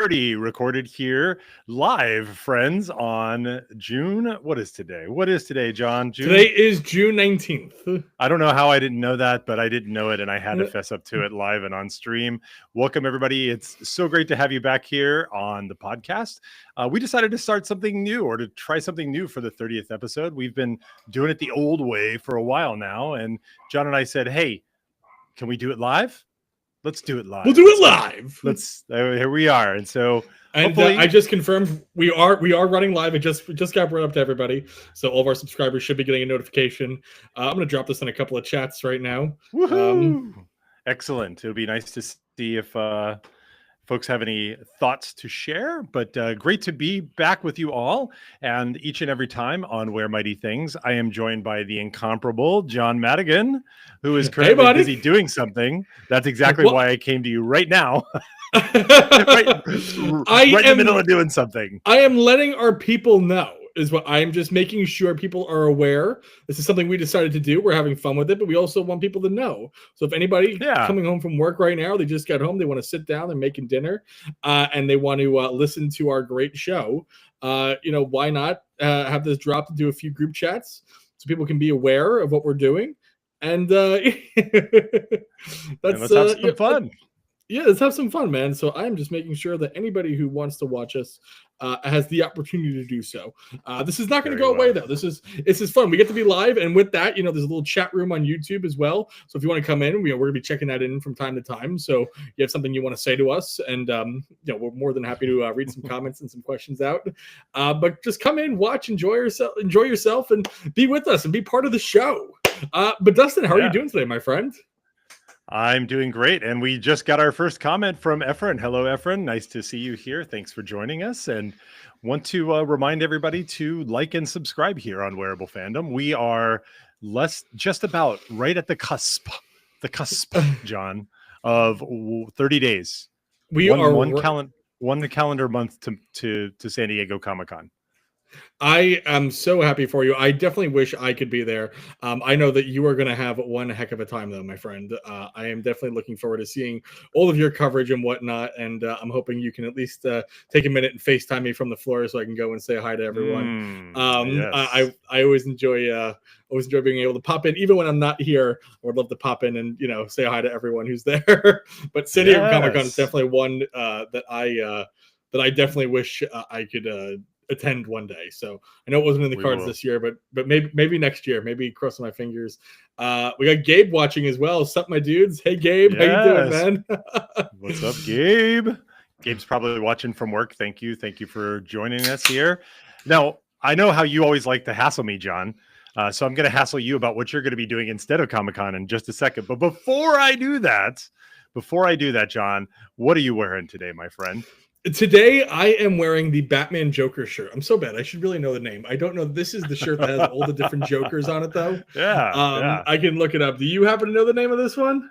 recorded here live, friends, on June. What is today? What is today, John? June? Today is June 19th. I don't know how I didn't know that, but I didn't know it, and I had to fess up to it live and on stream. Welcome, everybody. It's so great to have you back here on the podcast. We decided to start something new, or to try something new for the 30th episode. We've been doing it the old way for a while now, and John and I said, hey, can we do it live? Let's do it live. We'll do it live. Here we are. And so I just confirmed we are running live. It just got brought up to everybody. So all of our subscribers should be getting a notification. I'm going to drop this in a couple of chats right now. Woohoo! Excellent. It would be nice to see if folks have any thoughts to share, but great to be back with you all. And each and every time on Where Mighty Things, I am joined by the incomparable John Madigan, who is currently busy doing something. That's exactly why I came to you right now. right in the middle of doing something. I am letting our people know. Is what I'm just making sure people are aware. This is something we decided to do. We're having fun with it, but we also want people to know. So if anybody coming home from work right now, they just got home, they want to sit down, they're making dinner, and they want to listen to our great show, why not have this drop to do a few group chats so people can be aware of what we're doing. And let's have some fun. Yeah, let's have some fun, man. So I'm just making sure that anybody who wants to watch us has the opportunity to do so. This is not going to go away, though. This is fun. We get to be live, and with that, there's a little chat room on YouTube as well. So if you want to come in, we're going to be checking that in from time to time. So you have something you want to say to us, and we're more than happy to read some comments and some questions out. But just come in, watch, enjoy yourself, and be with us and be part of the show. But Dustin, how are you doing today, my friend? I'm doing great. And we just got our first comment from Efren. Hello, Efren. Nice to see you here. Thanks for joining us. And want to remind everybody to like and subscribe here on Wearable Fandom. We are just about right at the cusp, John, of 30 days. We are one calendar month to San Diego Comic-Con. I am so happy for you. I definitely wish I could be there. I know that you are going to have one heck of a time, though, my friend. I am definitely looking forward to seeing all of your coverage and whatnot, and I'm hoping you can at least take a minute and FaceTime me from the floor so I can go and say hi to everyone. Yes. I always enjoy being able to pop in, even when I'm not here. I would love to pop in and say hi to everyone who's there. But San Diego Comic-Con is definitely one that I definitely wish I could attend one day. So I know it wasn't in the cards this year, but maybe next year. Maybe crossing my fingers. We got Gabe watching as well. What's up, my dudes? Hey, Gabe, how you doing, man? What's up, Gabe? Gabe's probably watching from work. Thank you for joining us here. Now, I know how you always like to hassle me, John. So I'm going to hassle you about what you're going to be doing instead of Comic-Con in just a second. But before I do that, John, what are you wearing today, my friend? Today, I am wearing the Batman Joker shirt. I'm so bad. I should really know the name. I don't know. This is the shirt that has all the different Jokers on it, though. Yeah. I can look it up. Do you happen to know the name of this one?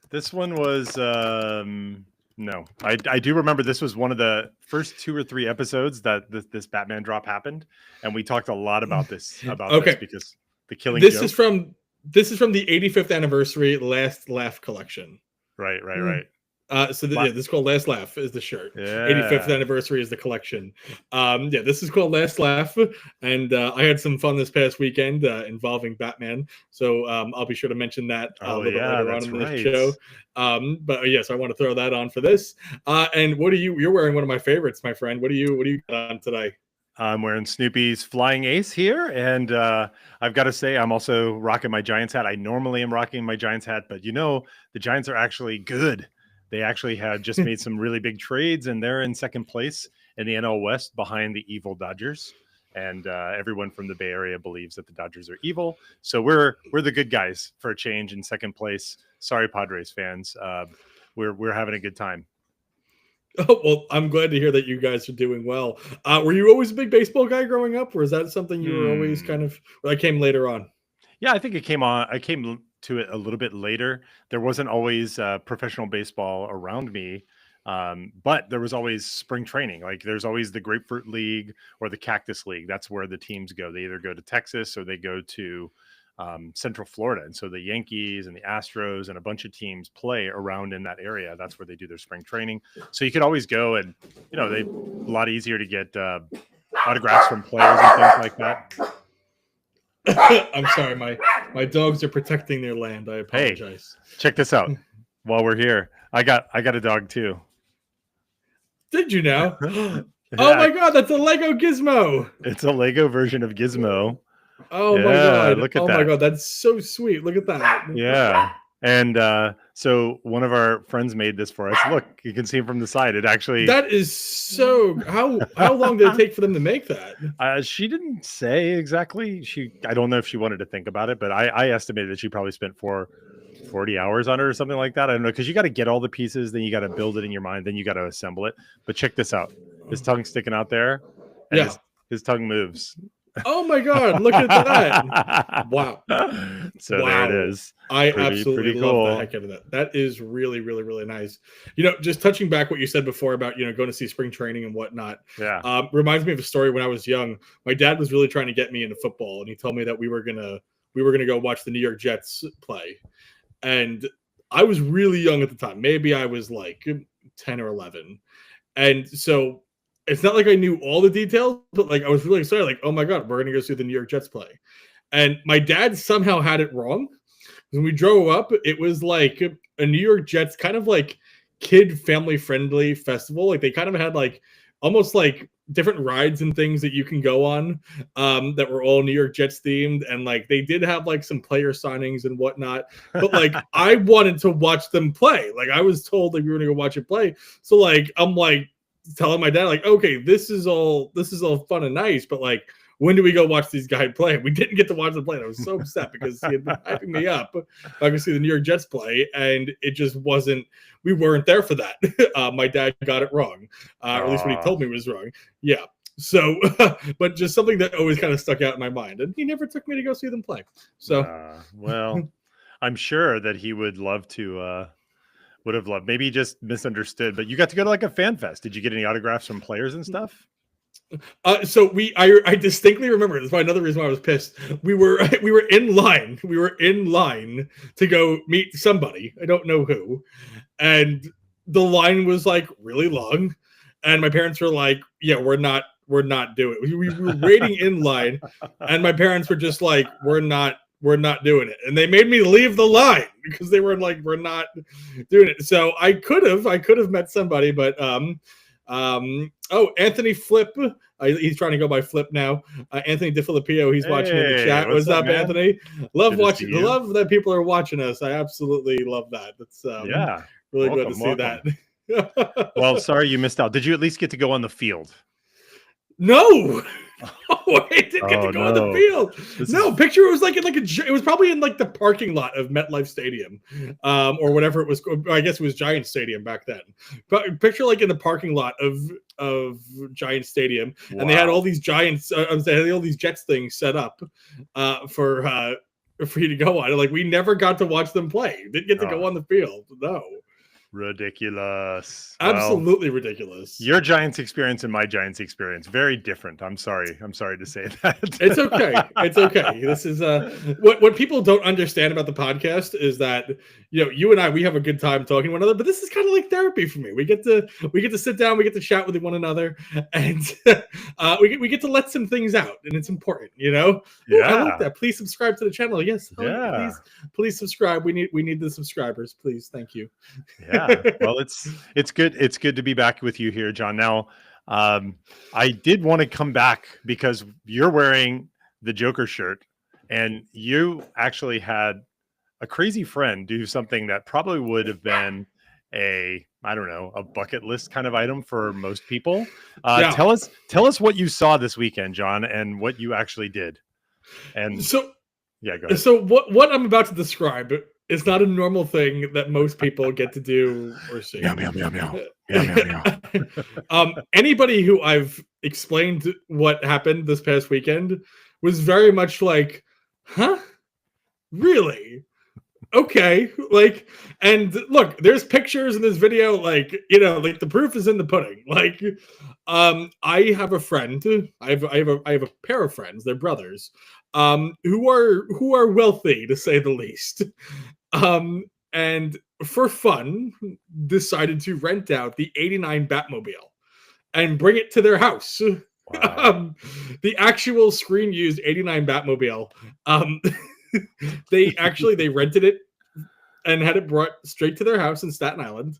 This one was no. I do remember this was one of the first 2 or 3 episodes that this Batman drop happened, and we talked a lot about this because the Killing Joke. This is from the 85th anniversary Last Laugh collection. Right. This is called Last Laugh is the shirt. 85th anniversary is the collection. This is called Last Laugh, and I had some fun this past weekend involving Batman. So I'll be sure to mention that a little bit later on in the show. But yes, I want to throw that on for this. And what are you're wearing one of my favorites, my friend. What do you got on today? I'm wearing Snoopy's Flying Ace here, and I've got to say I'm also rocking my Giants hat. I normally am rocking my Giants hat, but the Giants are actually good. They actually had just made some really big trades, and they're in second place in the NL West behind the evil Dodgers. And everyone from the Bay Area believes that the Dodgers are evil. So we're the good guys for a change in second place. Sorry, Padres fans. We're having a good time. Oh, well, I'm glad to hear that you guys are doing well. Were you always a big baseball guy growing up, or is that something you were always kind of? Well, that came later on. Yeah, I think it came on. I came to it a little bit later. There wasn't always professional baseball around me, but there was always spring training. Like there's always the Grapefruit League or the Cactus League. That's where the teams go. They either go to Texas or they go to Central Florida. And so the Yankees and the Astros and a bunch of teams play around in that area. That's where they do their spring training. So you could always go, and, a lot easier to get autographs from players and things like that. I'm sorry, my dogs are protecting their land. I apologize. Hey, check this out. While we're here, I got a dog too. Did you know? Oh my God, that's a Lego Gizmo. It's a Lego version of Gizmo. Oh my God. Look at that. Oh my God, that's so sweet. Look at that. Yeah. And so one of our friends made this for us. Look, you can see him from the side. It actually... That is so... How long did it take for them to make that? She didn't say exactly. I don't know if she wanted to think about it, but I estimated that she probably spent 40 hours on it or something like that. I don't know, because you got to get all the pieces, then you got to build it in your mind, then you got to assemble it. But check this out. His tongue's sticking out there. And his tongue moves. Oh my God, look at that. Wow. So there it is. I absolutely love the heck out of that. That is really, really, really nice. Just touching back what you said before about, going to see spring training and whatnot. Yeah. Reminds me of a story when I was young. My dad was really trying to get me into football, and he told me that we were gonna go watch the New York Jets play. And I was really young at the time. Maybe I was like 10 or 11. And so it's not like I knew all the details, but like I was really excited, like, oh my God, we're going to go see the New York Jets play. And my dad somehow had it wrong. When we drove up, it was like a New York Jets kind of like kid family friendly festival. Like they kind of had like almost like different rides and things that you can go on that were all New York Jets themed. And like they did have like some player signings and whatnot. But like I wanted to watch them play. Like I was told that we were going to go watch it play. So like I'm like, telling my dad, like, okay, this is all fun and nice, but like, when do we go watch these guys play? We didn't get to watch them play. I was so upset because he had been hyping me up. I could see the New York Jets play, and it just wasn't. We weren't there for that. My dad got it wrong, or at least what he told me was wrong. Yeah. So, but just something that always kind of stuck out in my mind, and he never took me to go see them play. So, well, I'm sure that he would love to. Would have loved. Maybe he just misunderstood, but you got to go to like a fan fest. Did you get any autographs from players and stuff? So I distinctly remember, that's why another reason why I was pissed. We were in line. We were in line to go meet somebody. I don't know who. And the line was like really long. And my parents were like, yeah, we're not doing it. We were waiting in line, and my parents were just like, we're not doing it. And they made me leave the line because they were like, we're not doing it. So I could have met somebody, but Anthony Flip, he's trying to go by Flip now. Anthony DeFilippio, he's watching in the chat. What's up, Anthony? Love that people are watching us. I absolutely love that. That's really good to see that. Well, sorry you missed out. Did you at least get to go on the field? No. Oh, I didn't get to go on the field. Picture it was like it was probably in like the parking lot of MetLife Stadium, or whatever it was. I guess it was Giant Stadium back then. But picture like in the parking lot of Giant Stadium, and they had all these Giants. They had all these Jets things set up for you to go on. Like we never got to watch them play. Didn't get to go on the field. No. Ridiculous. Absolutely ridiculous. Your Giants experience and my Giants experience, very different. I'm sorry to say that. It's okay. It's okay. This is what people don't understand about the podcast is that you and I, we have a good time talking to one another, but this is kind of like therapy for me. We get to sit down, we get to chat with one another, and we get to let some things out, and it's important, Yeah. I like that. Please subscribe to the channel. Yes. Yeah. Please subscribe. We need the subscribers, please. Thank you. Yeah. Well, it's good. It's good to be back with you here, John. Now, I did want to come back because you're wearing the Joker shirt, and you actually had a crazy friend do something that probably would have been a bucket list kind of item for most people. Tell us what you saw this weekend, John, and what you actually did. And so, go ahead. So what I'm about to describe is not a normal thing that most people get to do or see. Meow, meow, meow, meow. Meow, meow, meow. Anybody who I've explained what happened this past weekend was very much like, huh? Really? Okay. Like, and look, there's pictures in this video, like, like the proof is in the pudding. Like, I have a friend. I have a pair of friends. They're brothers, who are wealthy to say the least, and for fun decided to rent out the '89 Batmobile and bring it to their house. Wow. The actual screen used '89 Batmobile. Um, they rented it and had it brought straight to their house in Staten Island,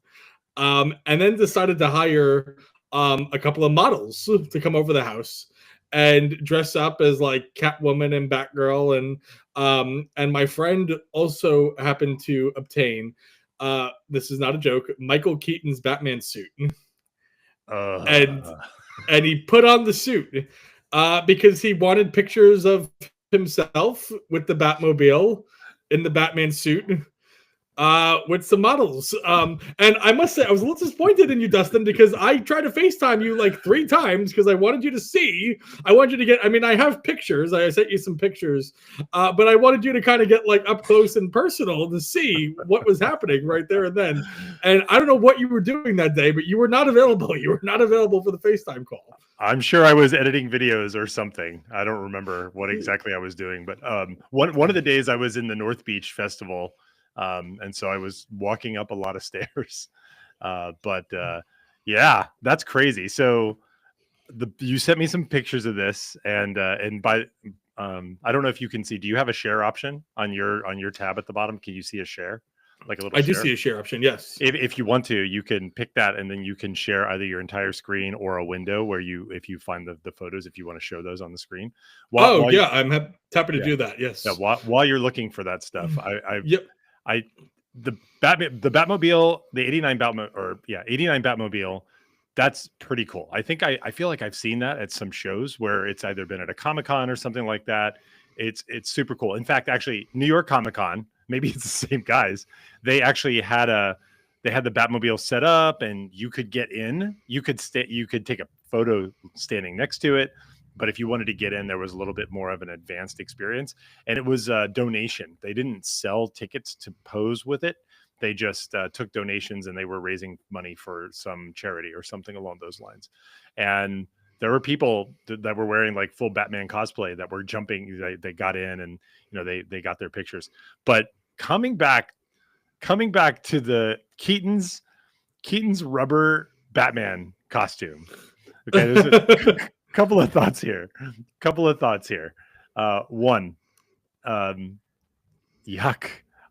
and then decided to hire a couple of models to come over the house and dress up as like Catwoman and Batgirl, and my friend also happened to obtain, this is not a joke, Michael Keaton's Batman suit, and Uh, he put on the suit because he wanted pictures of himself with the Batmobile in the Batman suit with some models. And I must say, I was a little disappointed in you, Dustin, because I tried to FaceTime you like 3 times because I wanted you to see. I wanted you to get, I mean, I have pictures. I sent you some pictures, but I wanted you to kind of get like up close and personal to see what was happening right there and then. And I don't know what you were doing that day, but you were not available. You were not available for the FaceTime call. I'm sure I was editing videos or something. I don't remember what exactly I was doing, but one of the days I was in the North Beach Festival, and so I was walking up a lot of stairs. Yeah, that's crazy. So you sent me some pictures of this, and by I don't know if you can see. Do you have a share option on your tab at the bottom? Can you see a share? Like a little I share? do see a share option, yes. If you want to, you can pick that, and then you can share either your entire screen or a window where if you find the photos, if you want to show those on the screen. I'm happy to do that. Yes. Yeah, while you're looking for that stuff, the Batmobile, the '89 Batmobile, that's pretty cool. I think I feel like I've seen that at some shows where it's either been at a Comic-Con or something like that. It's super cool. In fact, actually, New York Comic-Con, maybe it's the same guys. They actually had the Batmobile set up, and you could get in. You could take a photo standing next to it, but if you wanted to get in, there was a little bit more of an advanced experience. And it was a donation. They didn't sell tickets to pose with it. They just took donations, and they were raising money for some charity or something along those lines. And there were people that were wearing like full Batman cosplay that were jumping. They got in, and they got their pictures. But coming back to the Keaton's rubber Batman costume. Okay, there's a couple of thoughts here. One, yuck.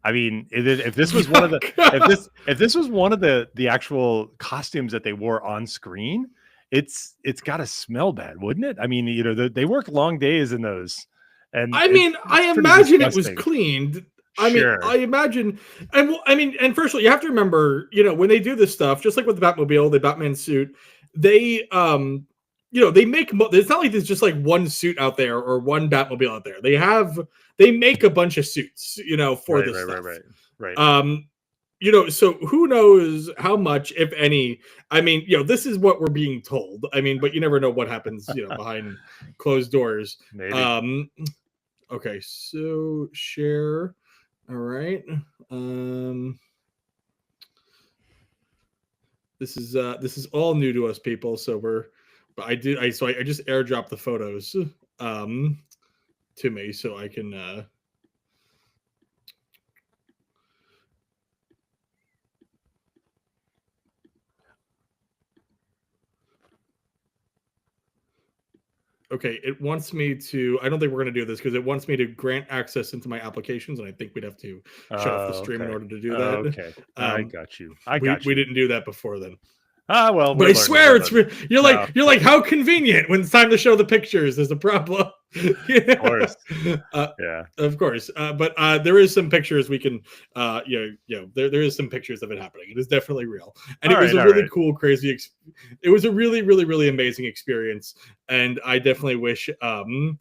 I mean, if this was one of the if this was one of the actual costumes that they wore on screen, it's got to smell bad, wouldn't it? I mean, they work long days in those, and I mean, I imagine it was cleaned. Sure. I imagine, and first of all, you have to remember, when they do this stuff, just like with the Batmobile, the Batman suit, they, they make. It's not like there's just like one suit out there or one Batmobile out there. They make a bunch of suits, for this stuff. Right. So who knows how much, if any? I mean, this is what we're being told. I mean, but you never know what happens, behind closed doors. Maybe. Okay, so share. All right. This is all new to us, people. So I just airdropped the photos to me so I can okay, it wants me to. I don't think we're going to do this because it wants me to grant access into my applications, and I think we'd have to shut off the stream in order to do that. Okay, I got you. We didn't do that before then. Well, but I swear you're like how convenient when it's time to show the pictures. There's a problem. Of course. Yeah, of course. But there is some pictures we can. There is some pictures of it happening. It is definitely real, and it was a really cool, crazy. It was a really, really, really amazing experience, and I definitely wish. I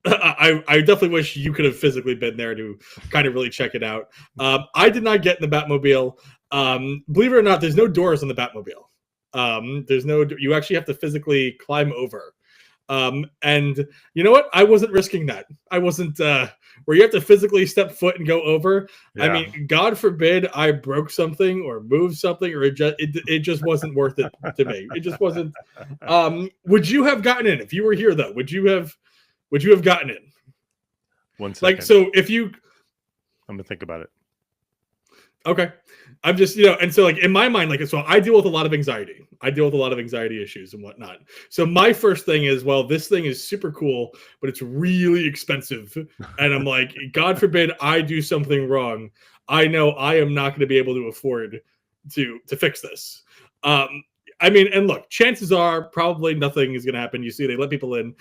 definitely wish you could have physically been there to kind of really check it out. I did not get in the Batmobile. Believe it or not, there's no doors on the Batmobile. You actually have to physically climb over. And you know what? I wasn't risking that. I wasn't where you have to physically step foot and go over. Yeah. I mean, God forbid I broke something or moved something, or it just wasn't worth it to me. It just wasn't. Would you have gotten in if you were here though? Would you have gotten in? 1 second. Like, so if you, I'm gonna think about it. Okay. I'm just, and so like in my mind, like, so I deal with a lot of anxiety. I deal with a lot of anxiety issues and whatnot. So my first thing is, well, this thing is super cool, but it's really expensive. And I'm like, God forbid I do something wrong. I know I am not going to be able to afford to fix this. I mean, and look, chances are probably nothing is going to happen. You see, they let people in.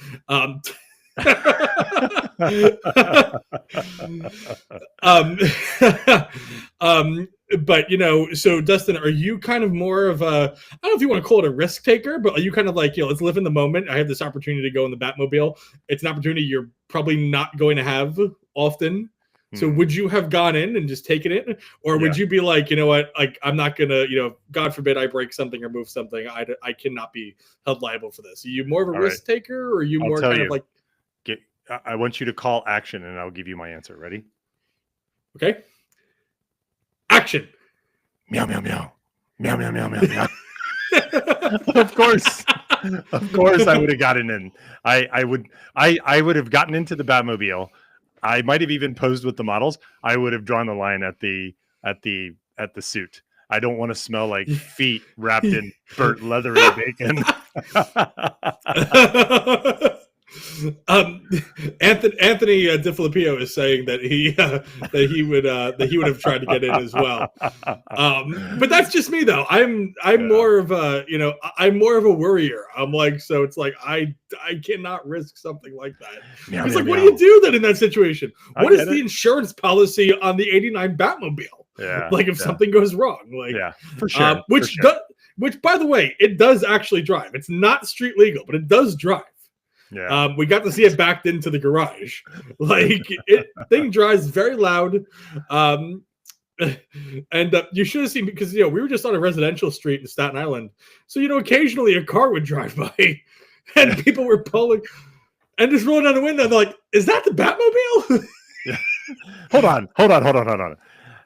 But so Dustin, are you kind of more of a, I don't know if you want to call it a risk taker, but are you kind of like, let's live in the moment. I have this opportunity to go in the Batmobile. It's an opportunity you're probably not going to have often. So would you have gone in and just taken it? Or would you be like, you know what, like, I'm not going to, God forbid I break something or move something. I cannot be held liable for this. Are you more of a risk taker, or are you more kind of like, I want you to call action and I'll give you my answer. Ready? Okay. Action. Meow, meow, meow. Meow, meow, meow, meow, meow. Of course I would have gotten in. I would have gotten into the Batmobile. I might have even posed with the models. I would have drawn the line at the suit. I don't want to smell like feet wrapped in burnt leathery bacon. Anthony DiFilippio is saying that he would have tried to get in as well. But that's just me though. I'm more of a I'm more of a worrier. I'm like, so it's like I cannot risk something like that. It's like, what do you do then in that situation? What is the insurance policy on the '89 Batmobile? Yeah, like if something goes wrong, like for sure. Which by the way, it does actually drive. It's not street legal, but it does drive. Yeah, we got to see it backed into the garage. Like thing drives very loud. And you should have seen, because we were just on a residential street in Staten Island, so occasionally a car would drive by, and people were pulling and just rolling down the window. They're like, "Is that the Batmobile?" Yeah. Hold on.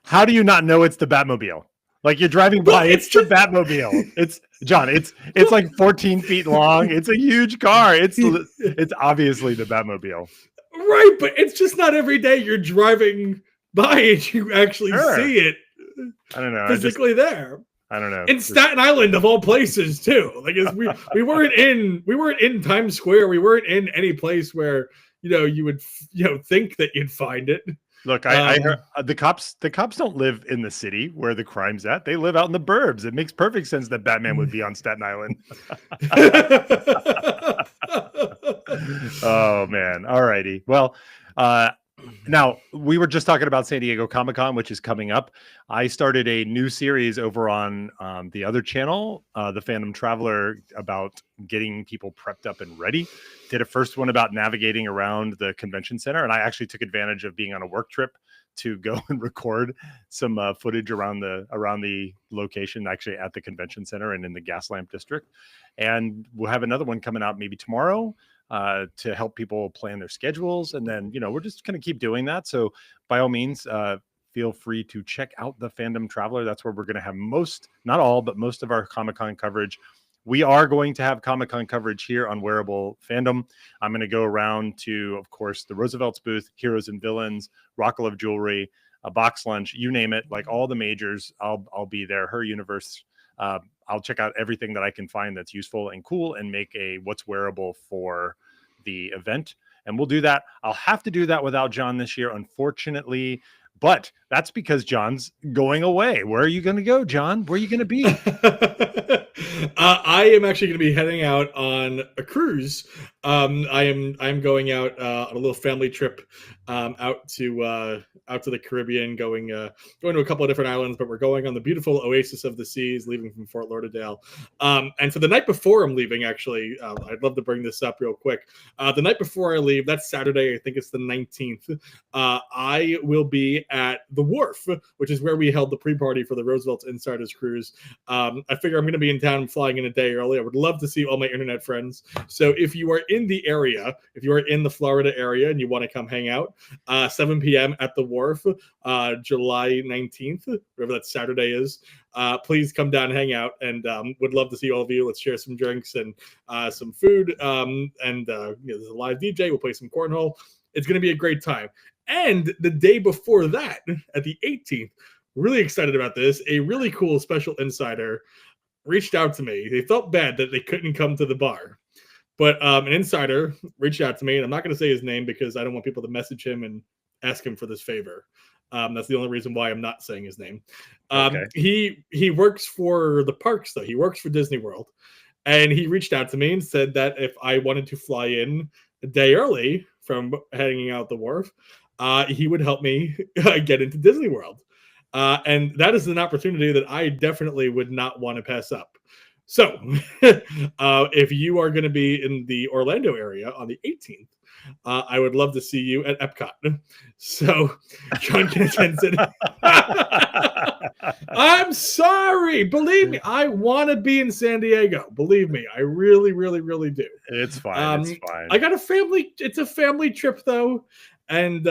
How do you not know it's the Batmobile? Like, you're driving by, it's the Batmobile. It's John. It's like 14 feet long. It's a huge car. It's obviously the Batmobile. Right, but it's just not every day you're driving by and you actually see it. I don't know. Physically there. I don't know. In Staten Island of all places too. Like we weren't in Times Square. We weren't in any place where you would think that you'd find it. Look, I heard the cops don't live in the city where the crime's at. They live out in the burbs. It makes perfect sense that Batman would be on Staten Island. Oh man. All righty. Well, now we were just talking about San Diego Comic-Con, which is coming up. I started a new series over on the other channel, the Phantom Traveler, about getting people prepped up and ready. Did a first one about navigating around the convention center, and I actually took advantage of being on a work trip to go and record some footage around the location, actually at the convention center and in the gas lamp district. And we'll have another one coming out maybe tomorrow to help people plan their schedules. And then, we're just going to keep doing that. So by all means, feel free to check out the Fandom Traveler. That's where we're going to have not all, but most of our Comic-Con coverage. We are going to have Comic-Con coverage here on Wearable Fandom. I'm going to go around to, of course, the Roosevelt's booth, Heroes and Villains, Rockalove Jewelry, a Box Lunch, you name it, like all the majors. I'll be there. Her Universe. I'll check out everything that I can find that's useful and cool and make a what's wearable for the event. And we'll do that. I'll have to do that without John this year, unfortunately. But that's because John's going away. Where are you going to go, John? Where are you going to be? I am actually going to be heading out on a cruise. I'm going out on a little family trip out to the Caribbean, going to a couple of different islands, but we're going on the beautiful Oasis of the Seas, leaving from Fort Lauderdale. And so the night before I'm leaving, actually, I'd love to bring this up real quick. The night before I leave, that's Saturday, I think it's the 19th, I will be at the Wharf, which is where we held the pre-party for the Roosevelt's Insiders Cruise. I figure I'm going to be in town, flying in a day early. I would love to see all my internet friends. So if you are in the area, if you are in the Florida area and you want to come hang out, 7 p.m. at the Wharf, July 19th, whatever that Saturday is, please come down and hang out, and would love to see all of you. Let's share some drinks and some food, and there's a live DJ. We'll play some cornhole. It's going to be a great time. And the day before that, at the 18th, really excited about this, a really cool special insider reached out to me. They felt bad that they couldn't come to the bar, but an insider reached out to me, and I'm not going to say his name because I don't want people to message him and ask him for this favor. That's the only reason why I'm not saying his name. Okay. He works for the parks, though. He works for Disney World, and he reached out to me and said that if I wanted to fly in a day early from hanging out the Wharf, he would help me get into Disney World. And that is an opportunity that I definitely would not want to pass up. So if you are going to be in the Orlando area on the 18th, I would love to see you at Epcot. So John can attend it. I'm sorry. Believe me, I want to be in San Diego. Believe me, I really, really, really do. It's fine. It's fine. I got a family. It's a family trip, though. And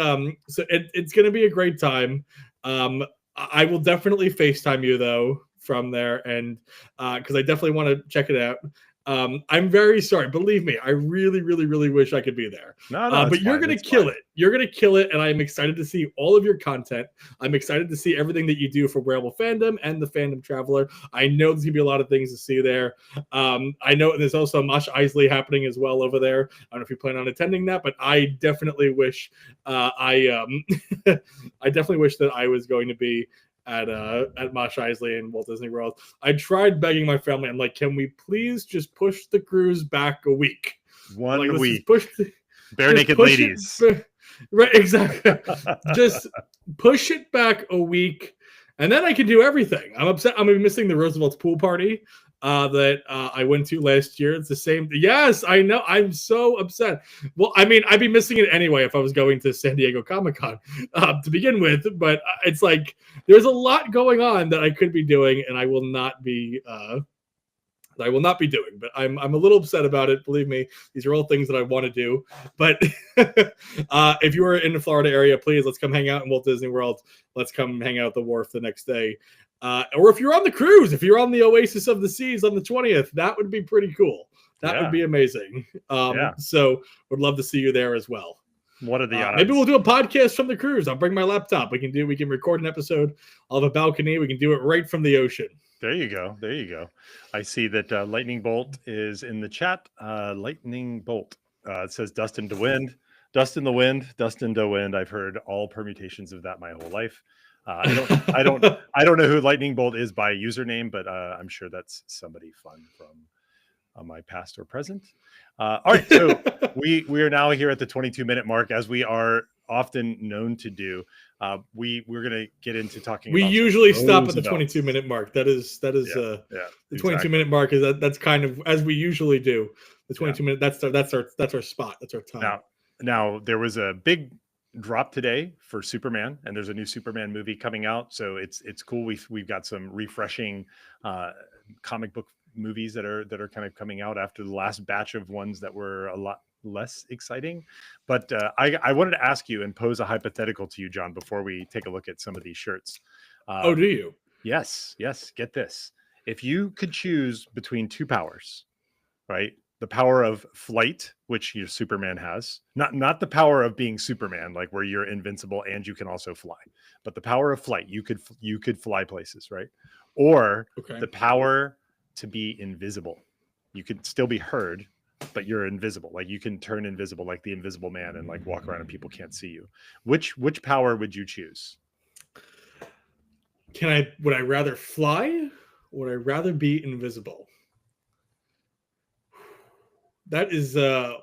so it's going to be a great time. I will definitely FaceTime you, though, from there, and because I definitely want to check it out. I'm very sorry. Believe me, I really, really, really wish I could be there. No, but you're going to kill it. You're going to kill it, and I'm excited to see all of your content. I'm excited to see everything that you do for Wearable Fandom and the Fandom Traveler. I know there's going to be a lot of things to see there. I know there's also Mosh Isley happening as well over there. I don't know if you plan on attending that, but I definitely wish I definitely wish that I was going to be at Mosh Isley and Walt Disney World. I tried begging my family. I'm like, can we please just push the cruise back a week? One week. Bare naked ladies. Right, exactly. Just push it back a week, and then I can do everything. I'm upset. I'm missing the Roosevelt's pool party that I went to last year. It's the same. Yes, I know. I'm so upset. Well, I mean, I'd be missing it anyway if I was going to San Diego Comic-Con to begin with. But it's like there's a lot going on that I could be doing, and I will not be. Doing, but I'm a little upset about it. Believe me, these are all things that I want to do. But if you are in the Florida area, please let's come hang out in Walt Disney World. Let's come hang out at the Wharf the next day. Or if you're on the cruise, if you're on the Oasis of the Seas on the 20th, that would be pretty cool. That would be amazing. So would love to see you there as well. What are the odds? Maybe we'll do a podcast from the cruise. I'll bring my laptop. We can record an episode. I'll have a balcony. We can do it right from the ocean. There you go. There you go. I see that Lightning Bolt is in the chat. Lightning Bolt. It says Dustin DOIN. Dustin the Wind. Dustin DOIN. I've heard all permutations of that my whole life. I don't know who Lightning Bolt is by username, but I'm sure that's somebody fun from my past or present. All right, so we are now here at the 22-minute mark, as we are often known to do. We're going to get into talking. We usually stop at the 22-minute mark. That is the 22-minute mark is that's kind of as we usually do. The 22-minute that's our spot. That's our time. Now there was a big drop today for Superman, and there's a new Superman movie coming out, so it's cool. We've got some refreshing comic book movies that are kind of coming out after the last batch of ones that were a lot less exciting. But I wanted to ask you and pose a hypothetical to you, John, before we take a look at some of these shirts. Do you? Yes. Get this. If you could choose between two powers, right? The power of flight, which your Superman has, not the power of being Superman, like where you're invincible and you can also fly, but the power of flight. You could fly places, right? Or the power to be invisible. You could still be heard, but you're invisible. Like you can turn invisible, like the Invisible Man, and like walk around and people can't see you. Which power would you choose? Would I rather fly? Or would I rather be invisible? That is a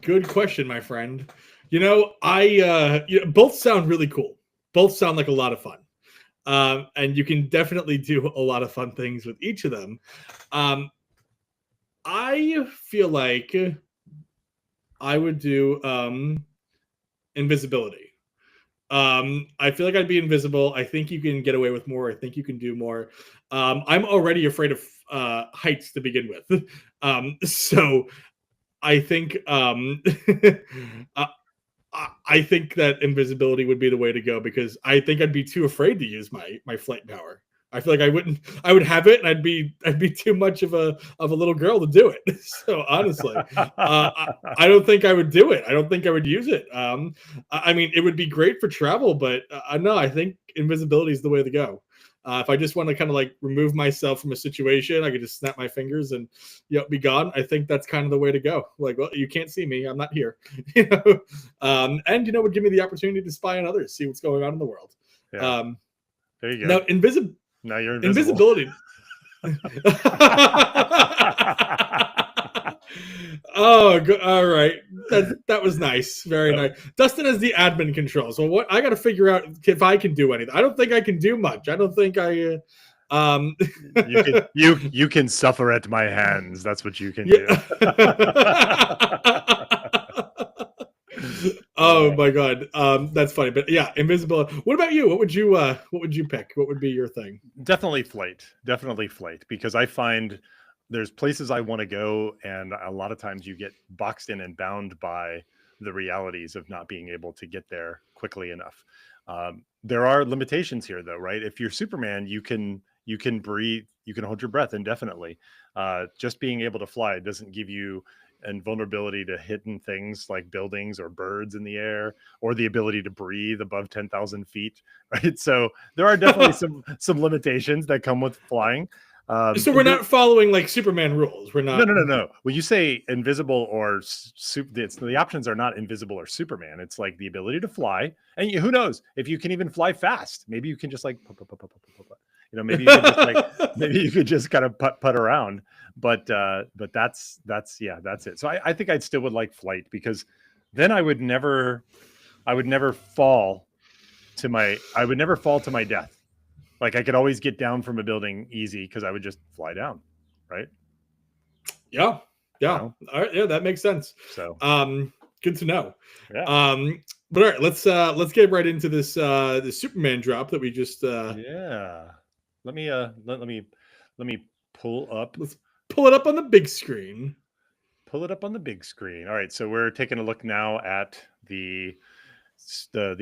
good question, my friend. Both sound really cool. Both sound like a lot of fun. And you can definitely do a lot of fun things with each of them. I feel like I would do invisibility. I feel like I'd be invisible. I think you can get away with more. I think you can do more. I'm already afraid of heights to begin with. So I think I think that invisibility would be the way to go, because I think I'd be too afraid to use my flight power. I feel like I would have it, and I'd be too much of a little girl to do it. So honestly, I don't think I would do it. I don't think I would use it. I mean, it would be great for travel, but no, I think invisibility is the way to go. If I just want to kind of like remove myself from a situation, I could just snap my fingers and be gone. I think that's kind of the way to go. Like, well, you can't see me. I'm not here. And would give me the opportunity to spy on others, see what's going on in the world. Yeah. There you go. Now you're invisible. Invisibility. Oh, good. All right. That was nice. Very nice. Dustin has the admin control. So what I got to figure out if I can do anything. I don't think I can do much. I don't think I. You can suffer at my hands. That's what you can do. Oh my god, that's funny. But yeah, invisible. What about you? What would you pick? What would be your thing? Definitely flight, because I find there's places I want to go, and a lot of times you get boxed in and bound by the realities of not being able to get there quickly enough. There are limitations here, though, right? If you're Superman, you can breathe, you can hold your breath indefinitely. Just being able to fly doesn't give you invulnerability to hidden things like buildings or birds in the air, or the ability to breathe above 10,000 feet, right? So there are definitely some limitations that come with flying. So we're not following like Superman rules. We're not. No. When you say invisible or the options are not invisible or Superman. It's like the ability to fly, and who knows if you can even fly fast. Maybe you can just like, maybe you could just like, maybe you could just kind of put around. But that's it. So I think I'd still would like flight, because then I would never fall to my death. Like I could always get down from a building easy because I would just fly down, right? Yeah. All right, yeah, that makes sense. So, good to know. Yeah. But all right, let's get right into this the Superman drop that we just. Yeah. Let me pull up. Let's pull it up on the big screen. All right, so we're taking a look now at the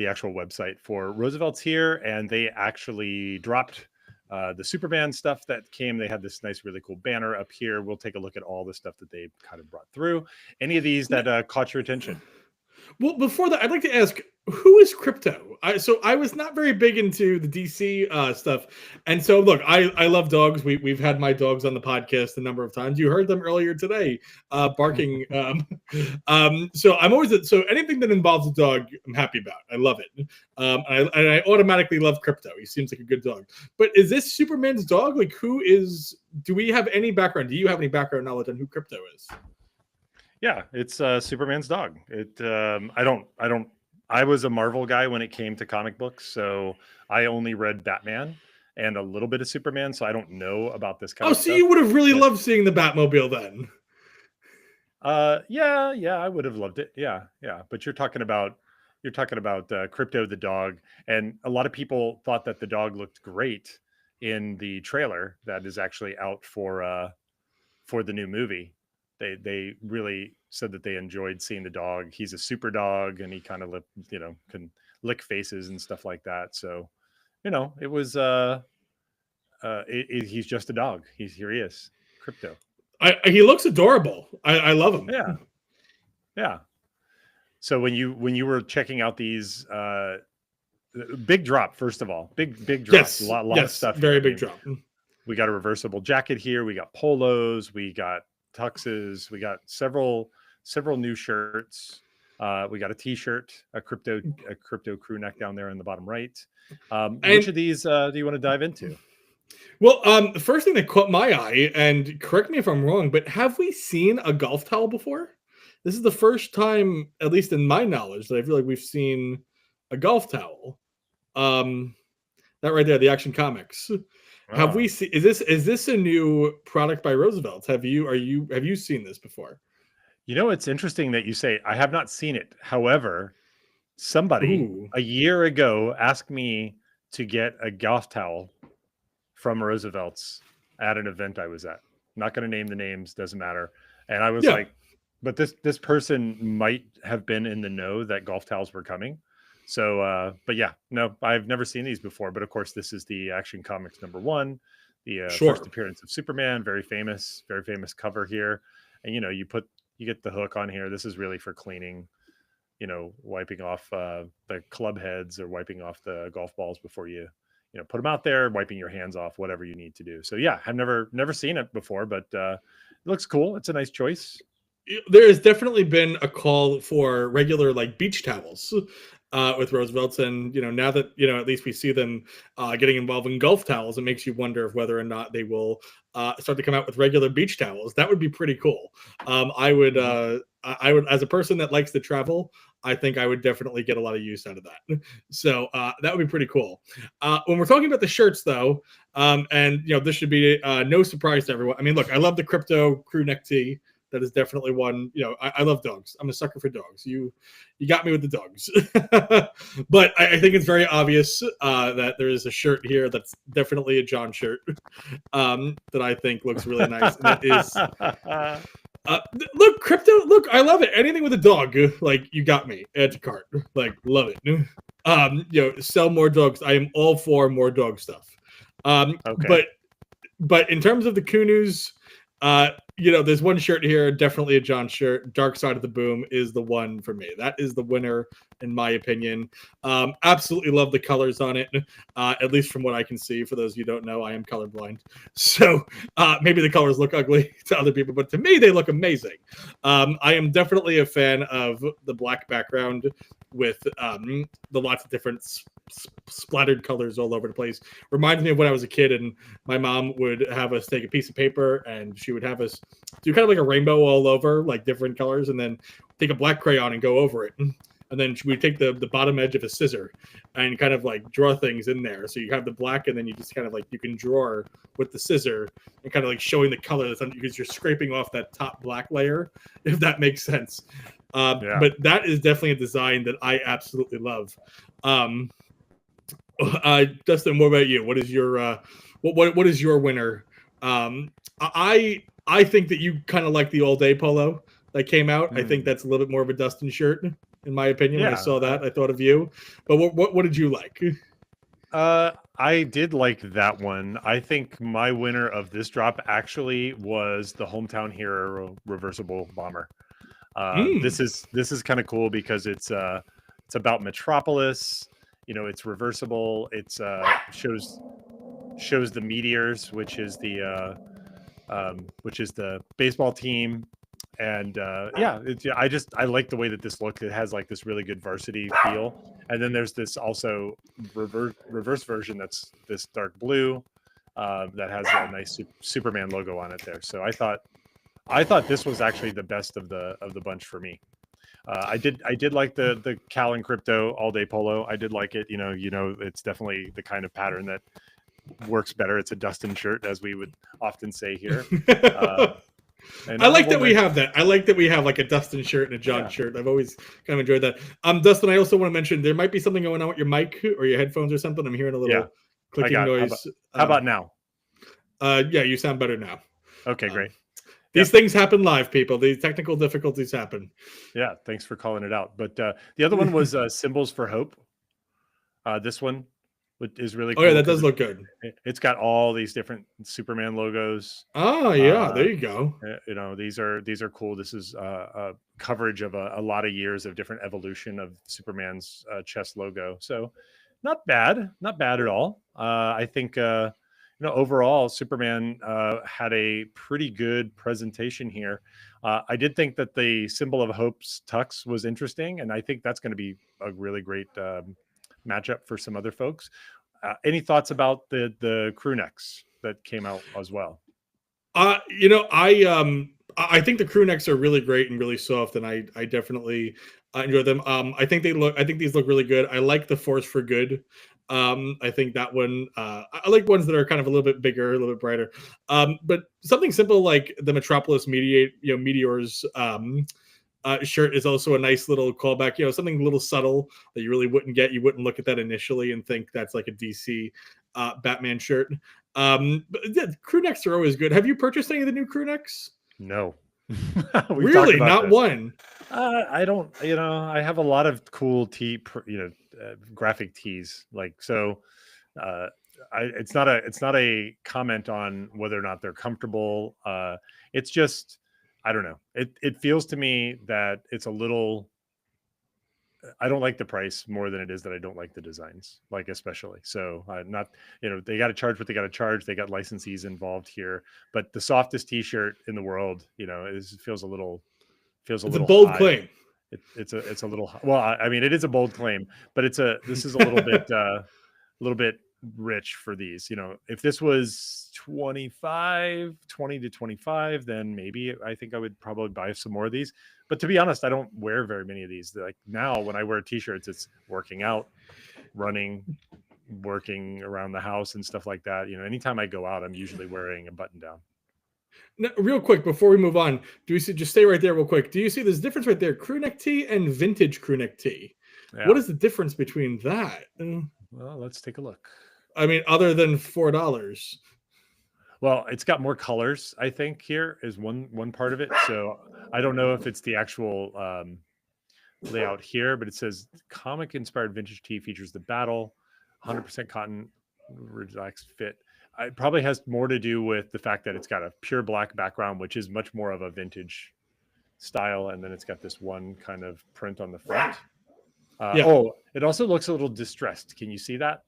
actual website for Roosevelt's here, and they actually dropped the Superman stuff that came. They had this nice, really cool banner up here. We'll take a look at all the stuff that they kind of brought through. Any of these that caught your attention? Well, before that, I'd like to ask, who is Crypto? So I was not very big into the DC stuff. And so, look, I love dogs. We've had my dogs on the podcast a number of times. You heard them earlier today barking. So I'm always, so anything that involves a dog, I'm happy about. I love it. And I automatically love Crypto. He seems like a good dog. But is this Superman's dog? Like, do we have any background? Do you have any background knowledge on who Crypto is? Yeah, it's Superman's dog. I was a Marvel guy when it came to comic books, so I only read Batman and a little bit of Superman, so I don't know about this kind of stuff. Oh, so you would have really loved seeing the Batmobile then. Yeah, I would have loved it. Yeah. But you're talking about Crypto the dog, and a lot of people thought that the dog looked great in the trailer that is actually out for the new movie. They really said that they enjoyed seeing the dog. He's a super dog, and he kind of can lick faces and stuff like that. So, it was he's just a dog. Here he is, Crypto. He looks adorable. I love him. Yeah. So when you were checking out these big drop, first of all, big drop. Yes, a lot of stuff. Very big drop. We got a reversible jacket here. We got polos. We got tuxes. We got several new shirts. We got a t-shirt, a crypto crew neck down there in the bottom right. Which of these do you want to dive into? Well, the first thing that caught my eye, and correct me if I'm wrong, but have we seen a golf towel before? this is the first time, at least in my knowledge, that I feel like we've seen a golf towel. That right there, the Action Comics. Have we Oh, seen? Is this a new product by Roosevelt? Have you seen this before? it's interesting that you say I have not seen it. However, somebody Ooh, a year ago asked me to get a golf towel from Roosevelt's at an event I was at. Not going to name the names, doesn't matter. And I was yeah, like, but this person might have been in the know that golf towels were coming. So, but yeah, no, I've never seen these before. But of course, this is the Action Comics #1, the first sure. appearance of Superman. Very famous cover here. And you get the hook on here. This is really for cleaning, wiping off the club heads or wiping off the golf balls before you put them out there, wiping your hands off, whatever you need to do. So yeah, I've never seen it before, but it looks cool. It's a nice choice. There has definitely been a call for regular like beach towels with Roosevelt's, and now that at least we see them getting involved in golf towels, it makes you wonder of whether or not they will start to come out with regular beach towels. That would be pretty cool. Mhm. I would, as a person that likes to travel, I think I would definitely get a lot of use out of that. So that would be pretty cool. When we're talking about the shirts, though, and this should be no surprise to everyone. I mean, look, I love the crypto crew neck tee. That is definitely one. I love dogs. I'm a sucker for dogs. You got me with the dogs. But I think it's very obvious that there is a shirt here that's definitely a John shirt that I think looks really nice, and that is look, crypto. Look, I love it. Anything with a dog, like you got me. Add to cart. Like love it. Sell more dogs. I am all for more dog stuff. Okay. But in terms of the Kunus, there's one shirt here, definitely a John shirt. Dark Side of the Boom is the one for me. That is the winner, in my opinion. Absolutely love the colors on it, at least from what I can see. For those of you who don't know, I am colorblind. So maybe the colors look ugly to other people, but to me, they look amazing. I am definitely a fan of the black background with the lots of different splattered colors all over the place. Reminds me of when I was a kid and my mom would have us take a piece of paper and she would have us do kind of like a rainbow all over, like different colors, and then take a black crayon and go over it. And then we'd take the bottom edge of a scissor and kind of like draw things in there. So you have the black, and then you just kind of like you can draw with the scissor and kind of like showing the color that's under, because you're scraping off that top black layer, if that makes sense. Yeah. But that is definitely a design that I absolutely love. Um, Dustin, what about you? What is your what is your winner? I think that you kind of like the all day polo that came out. I think Hmm. that's a little bit more of a Dustin shirt, in my opinion. When I Yeah. saw that, I thought of you. But what did you like? I did like that one. I think my winner of this drop actually was the Hometown Hero reversible bomber. Mm. This is kind of cool because it's about Metropolis. It's reversible. It's shows the Meteors, which is the baseball team. And yeah, I like the way that this looked. It has like this really good varsity feel. And then there's this also reverse version that's this dark blue that has a nice Superman logo on it there. So I thought this was actually the best of the bunch for me. I did like the Cal and Crypto all day polo. I did like it. It's definitely the kind of pattern that works better. It's a Dustin shirt, as we would often say here. Uh, and I like honorable that we mention, have that. I like that we have like a Dustin shirt and a John yeah. shirt. I've always kind of enjoyed that. Dustin, I also want to mention there might be something going on with your mic or your headphones or something. I'm hearing a Yeah, little I clicking got it. How about noise. how about now? Yeah, you sound better now. Okay, Um, great. these Yep. things happen live, people. These technical difficulties happen. Yeah, thanks for calling it out. But the other one was Symbols for Hope. This one is really Oh yeah, cool that because does look good. it's got all these different Superman logos. Oh yeah, Uh, there you go. these are cool. This is coverage of a lot of years of different evolution of Superman's chest logo. So not bad at all. I think overall Superman had a pretty good presentation here. I did think that the symbol of hope's tux was interesting, and I think that's going to be a really great matchup for some other folks. Any thoughts about the crew necks that came out as well? I think the crew necks are really great and really soft, and I definitely enjoy them. I think these look really good. I like the Force for Good. I think that one. I like ones that are kind of a little bit bigger, a little bit brighter. But something simple like the Metropolis Meteors shirt is also a nice little callback. Something a little subtle that you really wouldn't get. You wouldn't look at that initially and think that's like a DC Batman shirt. But yeah, crew necks are always good. Have you purchased any of the new crew necks? No. Really, not this. one. I don't. I have a lot of cool graphic tees. Like so, it's not a comment on whether or not they're comfortable. It's just I don't know. It feels to me that it's a little. I don't like the price more than it is that I don't like the designs, like especially. So not, they got to charge what they got to charge. They got licensees involved here, but the softest T-shirt in the world, feels a little It's a bold high. claim. It's a little, well, I mean, it is a bold claim, but this is a little bit, rich for these. If this was 20 to 25, then maybe I think I would probably buy some more of these. But to be honest, I don't wear very many of these. Like now when I wear t-shirts, it's working out, running, working around the house and stuff like that. Anytime I go out, I'm usually wearing a button down. Now, real quick, before we move on, do we see, just stay right there real quick. Do you see this difference right there? Crew neck tee and vintage crew neck tee. Yeah. What is the difference between that? Well, let's take a look. I mean, other than $4. Well, it's got more colors, I think, here is one part of it. So I don't know if it's the actual layout here, but it says comic-inspired vintage tee features the battle, 100% cotton, relaxed fit. It probably has more to do with the fact that it's got a pure black background, which is much more of a vintage style. And then it's got this one kind of print on the front. Yeah. Oh, it also looks a little distressed. Can you see that?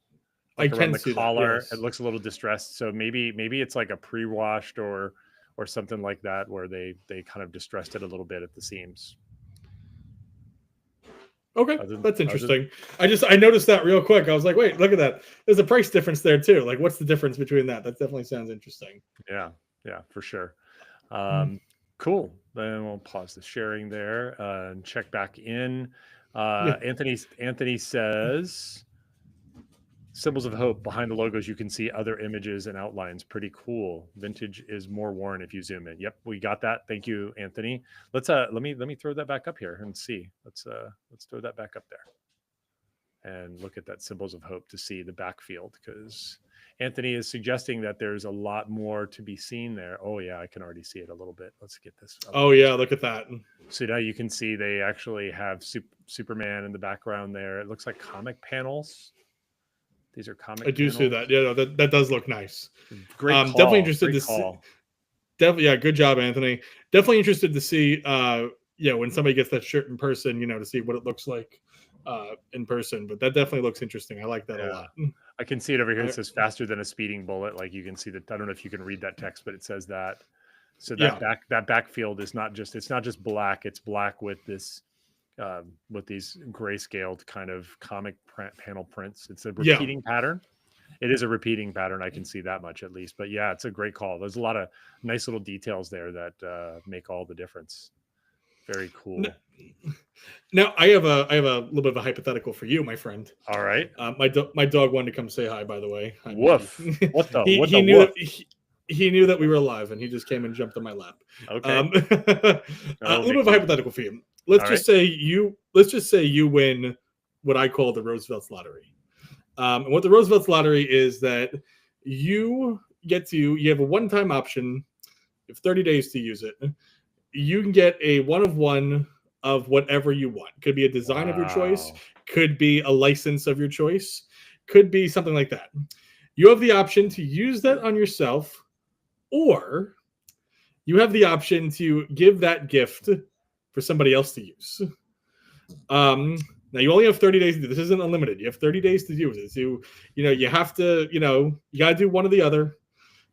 Like I can see collar, that, yes. It looks a little distressed. So maybe it's like a pre-washed or something like that, where they kind of distressed it a little bit at the seams. Okay, that's interesting. I noticed that real quick. I was like, wait, look at that. There's a price difference there too. Like, what's the difference between that? That definitely sounds interesting. Yeah, for sure. Cool. Then we'll pause the sharing there and check back in. Anthony says, symbols of hope behind the logos. You can see other images and outlines. Pretty cool. Vintage is more worn if you zoom in. Yep, we got that. Thank you, Anthony. Let's let me throw that back up here and see. Let's throw that back up there and look at that symbols of hope to see the backfield, because Anthony is suggesting that there's a lot more to be seen there. Oh yeah, I can already see it a little bit. Let's get this. Oh yeah, look at that. So now you can see they actually have Superman in the background there. It looks like comic panels. These are comic. I do see that. Yeah, no, that does look nice. Great call. Definitely interested Great to call. see. Yeah, good job, Anthony. Definitely interested to see. When somebody gets that shirt in person, to see what it looks like in person. But that definitely looks interesting. I like that a lot. I can see it over here. It says faster than a speeding bullet. Like you can see that. I don't know if you can read that text, but it says that. So that backfield is not just black. It's black with this. With these grayscaled kind of comic panel prints. It's a repeating pattern. It is a repeating pattern. I can see that much at least. But yeah, it's a great call. There's a lot of nice little details there that make all the difference. Very cool. Now I have a little bit of a hypothetical for you, my friend. All right. My dog wanted to come say hi, by the way. Woof. What the? He knew that we were live, and he just came and jumped on my lap. Okay. A little bit of a hypothetical for you. Let's just say you win what I call the Roosevelt's lottery. And what the Roosevelt's lottery is that you have a one-time option. You have 30 days to use it. You can get a one-of-one of whatever you want. Could be a design of your choice. Could be a license of your choice. Could be something like that. You have the option to use that on yourself, or you have the option to give that gift for somebody else to use. Now you only have 30 days to do this. Isn't unlimited. You have 30 days to do this. You have to, you got to do one or the other.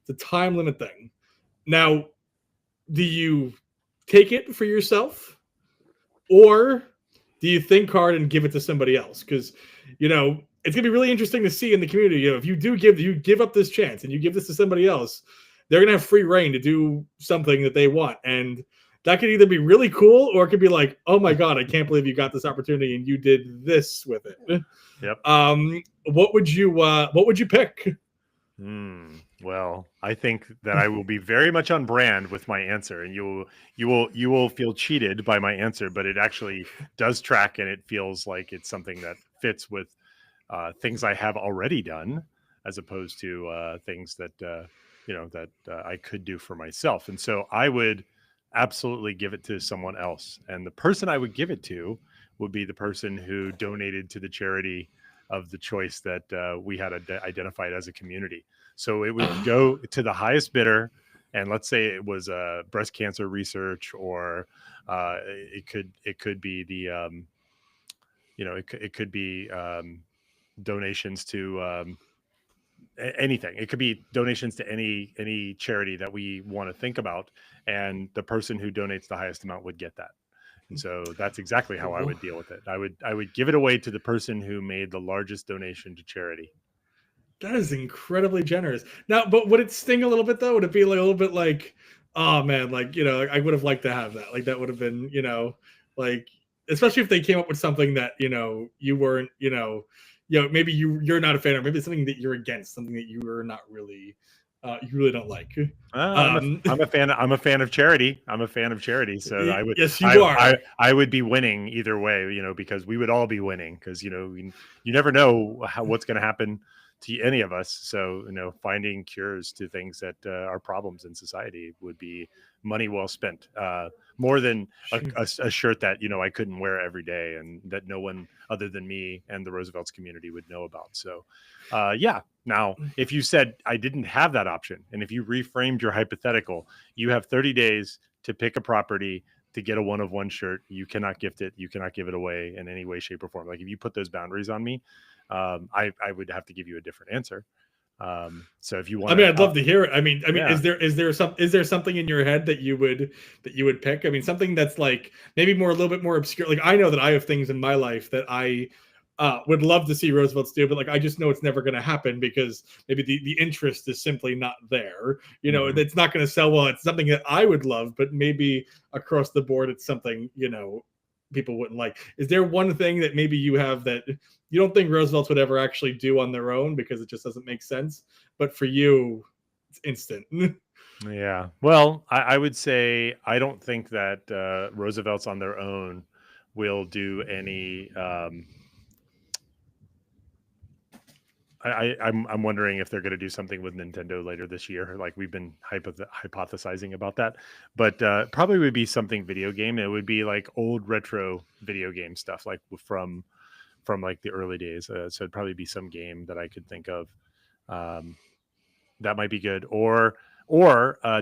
It's a time limit thing. Now, do you take it for yourself, or do you think hard and give it to somebody else? Because, it's going to be really interesting to see in the community. If you give up this chance and you give this to somebody else, they're gonna have free reign to do something that they want, and that could either be really cool or it could be like, oh my god, I can't believe you got this opportunity and you did this with it. Yep. What would you pick? Well, I think that I will be very much on brand with my answer, and you will feel cheated by my answer, but it actually does track, and it feels like it's something that fits with things I have already done, as opposed to things that that I could do for myself. And so I would absolutely give it to someone else, and the person I would give it to would be the person who donated to the charity of the choice that we had identified as a community. So it would go to the highest bidder, and let's say it was breast cancer research, or it could be the it could be donations to anything. It could be donations to any charity that we want to think about, and the person who donates the highest amount would get that. And so that's exactly how I would deal with it. I would give it away to the person who made the largest donation to charity. That is incredibly generous. Now, but would it sting a little bit though? Would it be like a little bit like, oh man, like I would have liked to have that. Like that would have been, like especially if they came up with something that you weren't, maybe you're not a fan, or maybe it's something that you're against, something that you were not really, you really don't like. I'm a fan. I'm a fan of charity. I'm a fan of charity. So I would. Yes, you are. I would be winning either way. Because we would all be winning. Because you never know what's going to happen to any of us. So finding cures to things that are problems in society would be money well spent. More than a shirt that I couldn't wear every day, and that no one other than me and the Roosevelt's community would know about. So yeah. Now, if you said I didn't have that option, and if you reframed your hypothetical, you have 30 days to pick a property to get a one-of-one shirt. You cannot gift it. You cannot give it away in any way, shape, or form. Like if you put those boundaries on me, I would have to give you a different answer. So if you want, I'd love to hear it. I mean, yeah. is there something in your head that you would pick? I mean, something that's like maybe a little bit more obscure. Like I know that I have things in my life that I would love to see Roosevelt's do, but like I just know it's never going to happen because maybe the interest is simply not there. It's not going to sell well. It's something that I would love, but maybe across the board, it's something people wouldn't like. Is there one thing that maybe you have that you don't think Roosevelt's would ever actually do on their own because it just doesn't make sense, but for you, it's instant? Yeah. Well, I would say I don't think that Roosevelt's on their own will do any. I'm wondering if they're going to do something with Nintendo later this year. Like we've been hypothesizing about that, but probably would be something video game. It would be like old retro video game stuff, like from like the early days. So it'd probably be some game that I could think of that might be good, or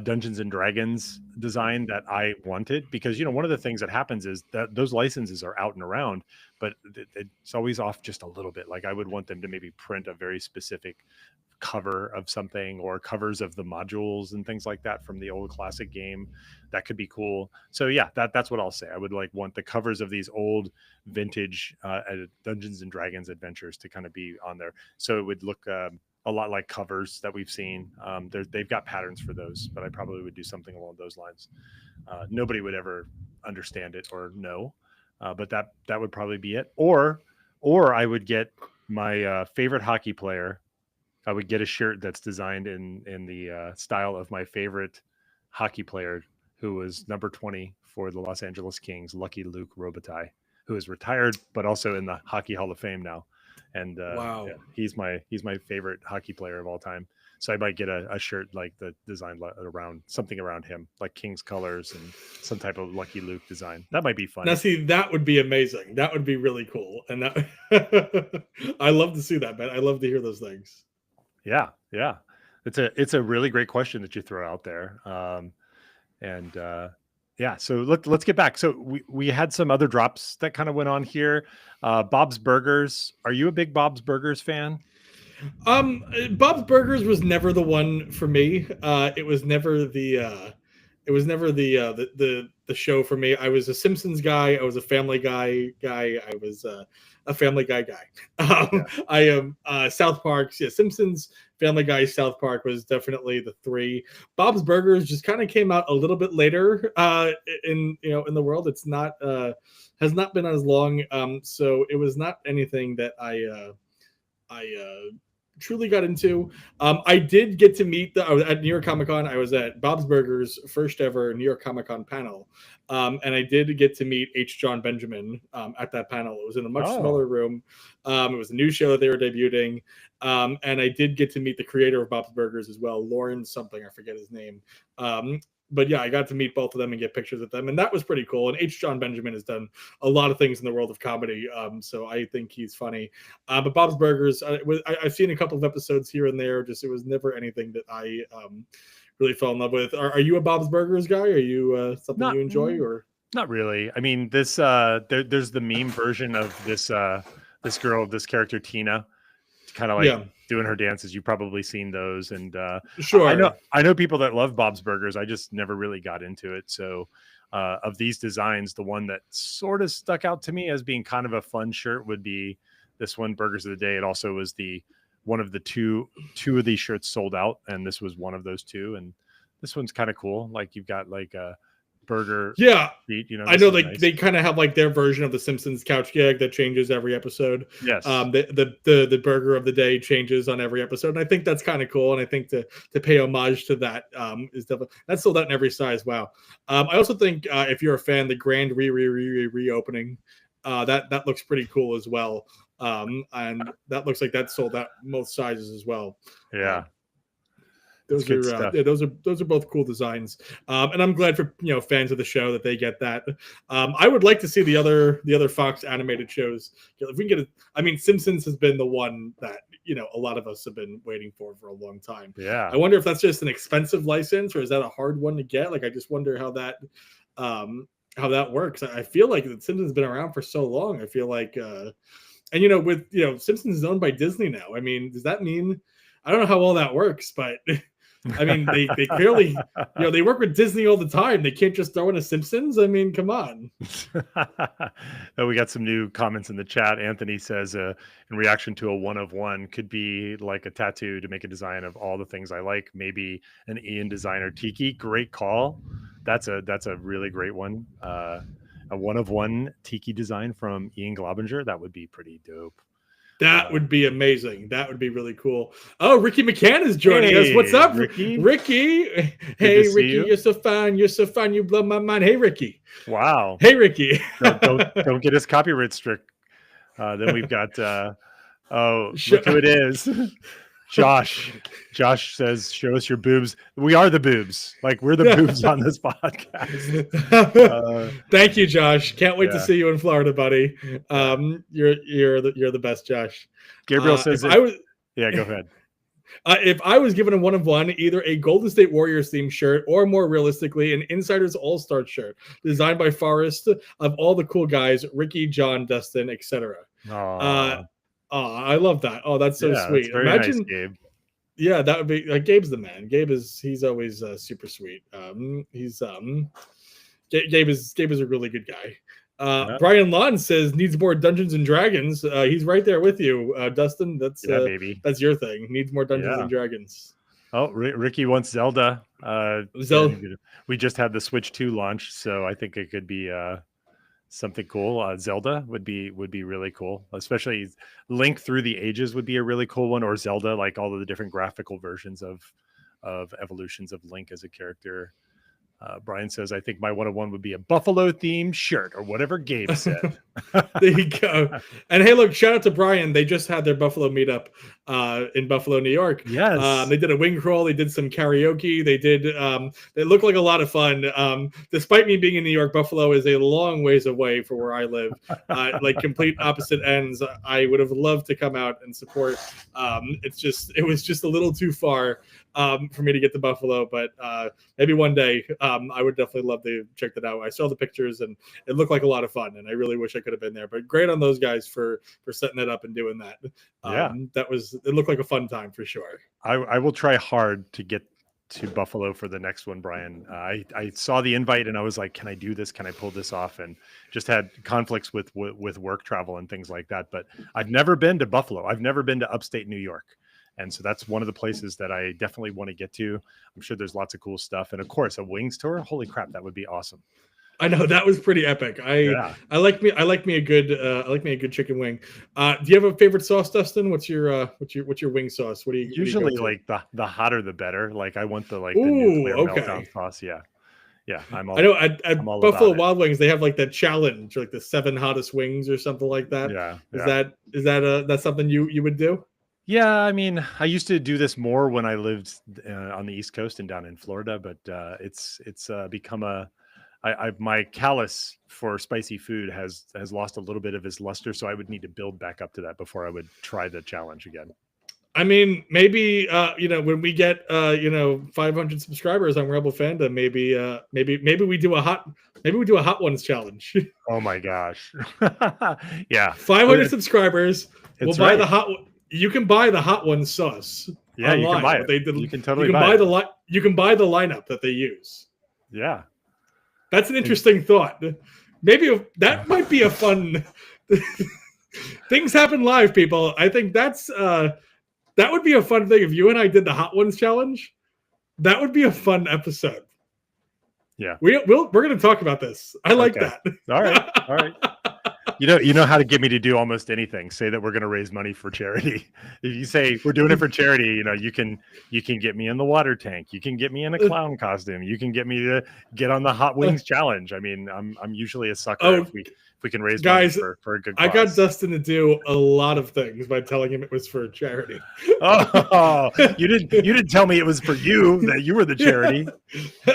Dungeons and Dragons design that I wanted, because one of the things that happens is that those licenses are out and around, but it's always off just a little bit. Like I would want them to maybe print a very specific cover of something, or covers of the modules and things like that from the old classic game. That could be cool. So yeah, that's what I'll say. I would want the covers of these old vintage Dungeons and Dragons adventures to kind of be on there, so it would look a lot like covers that we've seen. They've got patterns for those, but I probably would do something along those lines. Nobody would ever understand it or know, but that would probably be it. Or I would get my favorite hockey player. I would get a shirt that's designed in the style of my favorite hockey player, who was number 20 for the Los Angeles Kings, Lucky Luke Robitaille, who is retired but also in the Hockey Hall of Fame now. And wow, yeah, he's my favorite hockey player of all time. So I might get a shirt like the design around something around him, like King's colors and some type of Lucky Luke design. That might be fun. Now, see, that would be amazing. That would be really cool. And that I love to see that, man. I love to hear those things. Yeah. It's a really great question that you throw out there. Yeah, so let's get back. So we had some other drops that kind of went on here. Bob's Burgers. Are you a big Bob's Burgers fan? Bob's Burgers was never the one for me. It was never the show for me. I was a Simpsons guy. I was a Family Guy guy. I was a Family Guy guy. I am South Park's. Yeah, Simpsons, Family Guy, South Park was definitely the 3. Bob's Burgers just kind of came out a little bit later in the world. It's not has not been as long, so it was not anything that I truly got into. I did get to meet at New York Comic Con. I was at Bob's Burgers' first ever New York Comic Con panel, and I did get to meet H. John Benjamin at that panel. It was in a much smaller room. It was a new show that they were debuting, and I did get to meet the creator of Bob's Burgers as well, Lauren something, I forget his name. But yeah, I got to meet both of them and get pictures with them, and that was pretty cool. And H. John Benjamin has done a lot of things in the world of comedy, so I think he's funny. But Bob's Burgers, I've seen a couple of episodes here and there. Just it was never anything that I really fell in love with. Are you a Bob's Burgers guy? Are you something you enjoy, or not really? I mean, this there's the meme version of this this character Tina, kind of like doing her dances. You've probably seen those, and sure. I know people that love Bob's Burgers. I just never really got into it. So of these designs, the one that sort of stuck out to me as being kind of a fun shirt would be this one, Burgers of the Day. It also was one of the two of these shirts sold out, and this was one of those two. And this one's kind of cool. Like you've got like a burger. Yeah. Feet, I know they kind of have like their version of the Simpsons couch gag that changes every episode. Yes. The burger of the day changes on every episode. And I think that's kind of cool. And I think to pay homage to that is definitely that's sold out in every size. Wow. I also think if you're a fan, the grand reopening, that looks pretty cool as well. And that looks like that's sold out most sizes as well. Yeah. Those are both cool designs, and I'm glad for fans of the show that they get that. I would like to see the other Fox animated shows. If we can get I mean, Simpsons has been the one that a lot of us have been waiting for a long time. Yeah, I wonder if that's just an expensive license or is that a hard one to get? Like, I just wonder how that works. I feel like the Simpsons has been around for so long. I feel like, and with Simpsons is owned by Disney now. I mean, does that mean? I don't know how all that works, but. I mean, they clearly, they work with Disney all the time. They can't just throw in a Simpsons. I mean, come on. We got some new comments in the chat. Anthony says, in reaction to a 1 of 1, could be like a tattoo to make a design of all the things I like. Maybe an Ian designer Tiki. Great call. That's a really great one. A 1 of 1 Tiki design from Ian Globinger. That would be pretty dope. That would be amazing. That would be really cool. Oh, Ricky McCann is joining us. What's up, Ricky? Hey, Ricky, you're so fun. You're so fun. You blow my mind. Hey, Ricky. Wow. Hey, Ricky. don't get us copyright strict. Then we've got look who it is. Josh says, show us your boobs. We are the boobs. Like, we're the boobs on this podcast. Thank you, Josh. Can't wait to see you in Florida, buddy. You're the best, Josh. Gabriel says, go ahead. If I was given a 1 of 1, either a Golden State Warriors themed shirt or, more realistically, an Insiders All-Star shirt designed by Forrest of all the cool guys, Ricky, John, Dustin, etc. I love that. Oh, that's so sweet. Imagine, nice, Gabe. Yeah, that would be Gabe's the man. He's always super sweet. Gabe is a really good guy. Brian Lawn says needs more Dungeons and Dragons. He's right there with you, Dustin. That's baby. That's your thing. Needs more Dungeons and Dragons. Oh, Ricky wants Zelda. We just had the Switch 2 launch, so I think it could be something cool. Zelda would be really cool, especially Link Through the Ages would be a really cool one, or Zelda, like all of the different graphical versions of evolutions of Link as a character. Brian says, I think my 1 of 1 would be a Buffalo themed shirt, or whatever Gabe said. There you go. And hey, look, shout out to Brian. They just had their Buffalo meetup in Buffalo, New York. Yes. They did a wing crawl. They did some karaoke. They looked like a lot of fun. Despite me being in New York, Buffalo is a long ways away from where I live. Like complete opposite ends. I would have loved to come out and support. It was just a little too far for me to get to Buffalo, but maybe one day I would definitely love to check that out. I saw the pictures and it looked like a lot of fun, and I really wish I could have been there. But great on those guys for setting it up and doing that. It looked like a fun time for sure. I will try hard to get to Buffalo for the next one, Brian. I saw the invite and I was like, can I do this? Can I pull this off? And just had conflicts with work travel and things like that. But I've never been to Buffalo. I've never been to upstate New York. And so that's one of the places that I definitely want to get to. I'm sure there's lots of cool stuff. And of course, a wings tour. Holy crap, that would be awesome. I know that was pretty epic. Yeah. I like me a good chicken wing. Do you have a favorite sauce, Dustin? What's your wing sauce? What do you Usually go to? like the hotter the better. Like I want the Ooh, nuclear okay. meltdown sauce. Yeah. Yeah. I know at I'm all Buffalo about it. Wild Wings they have like that challenge, like the 7 hottest wings or something like that. Yeah. Is that that's something you would do? Yeah, I mean, I used to do this more when I lived on the East Coast and down in Florida, but it's become my callus for spicy food has lost a little bit of its luster, so I would need to build back up to that before I would try the challenge again. I mean, maybe when we get 500 subscribers on Rebel Fandom, maybe we do a hot ones challenge. Oh my gosh. Yeah. 500 subscribers. We'll buy right. the hot. You can buy the hot one sauce. Yeah, online. you can buy it. You can totally buy it. You can buy the lineup that they use. Yeah. That's an interesting thought. Maybe that might be a fun. Things happen live, people. I think that would be a fun thing if you and I did the hot ones challenge. That would be a fun episode. Yeah, we're going to talk about this. I like that. All right. You know how to get me to do almost anything. Say that we're going to raise money for charity. If you say we're doing it for charity, you can get me in the water tank. You can get me in a clown costume. You can get me to get on the hot wings challenge. I mean, I'm usually a sucker if we can raise money for a good cause. I got Dustin to do a lot of things by telling him it was for charity. Oh, you didn't tell me it was for you, that you were the charity.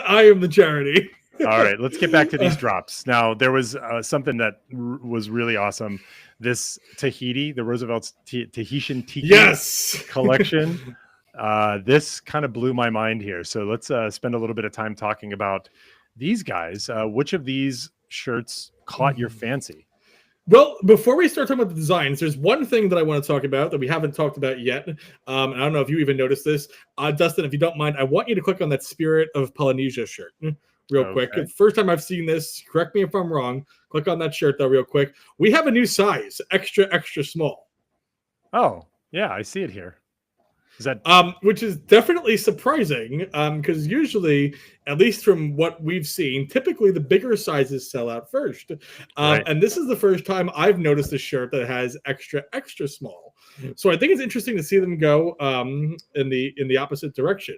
I am the charity. All right, let's get back to these drops. Now, there was something that was really awesome. This Tahiti, the Roosevelt's Tahitian Tiki collection. This kind of blew my mind here. So let's spend a little bit of time talking about these guys. Which of these shirts caught your fancy? Well, before we start talking about the designs, there's one thing that I want to talk about that we haven't talked about yet. And I don't know if you even noticed this. Dustin, if you don't mind, I want you to click on that Spirit of Polynesia shirt. Real quick. First time I've seen this. Correct me if I'm wrong. Click on that shirt though, real quick. We have a new size, extra small. Oh, yeah, I see it here. Is that which is definitely surprising? Because usually, at least from what we've seen, typically the bigger sizes sell out first. And this is the first time I've noticed a shirt that has extra small. So I think it's interesting to see them go in the opposite direction.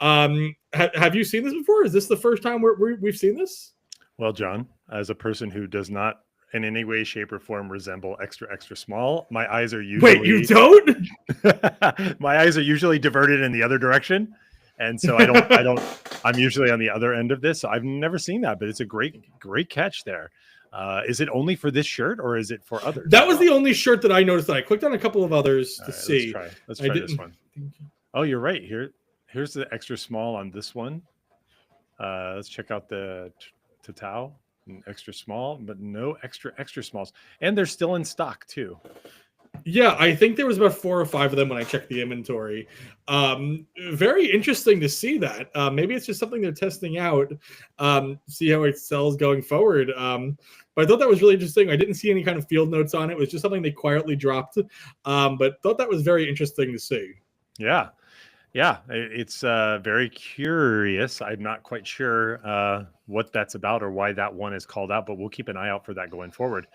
Have you seen this before? Is this the first time we've seen this? Well, John, as a person who does not in any way, shape, or form resemble extra small, my eyes are usually... Wait, you don't? My eyes are usually diverted in the other direction. And so I'm usually on the other end of this. So I've never seen that, but it's a great catch there. Is it only for this shirt or is it for others? That was the only shirt that I noticed. That I clicked on a couple of others to see. Let's try this one. Oh, you're right. Here's the extra small on this one. Let's check out the Tatao, extra small, but no extra smalls. And they're still in stock too. Yeah, I think there was about 4 or 5 of them when I checked the inventory. Very interesting to see that. Maybe it's just something they're testing out, see how it sells going forward. But I thought that was really interesting. I didn't see any kind of field notes on it. It was just something they quietly dropped. But thought that was very interesting to see. Yeah. Yeah, it's very curious. I'm not quite sure what that's about or why that one is called out, but we'll keep an eye out for that going forward.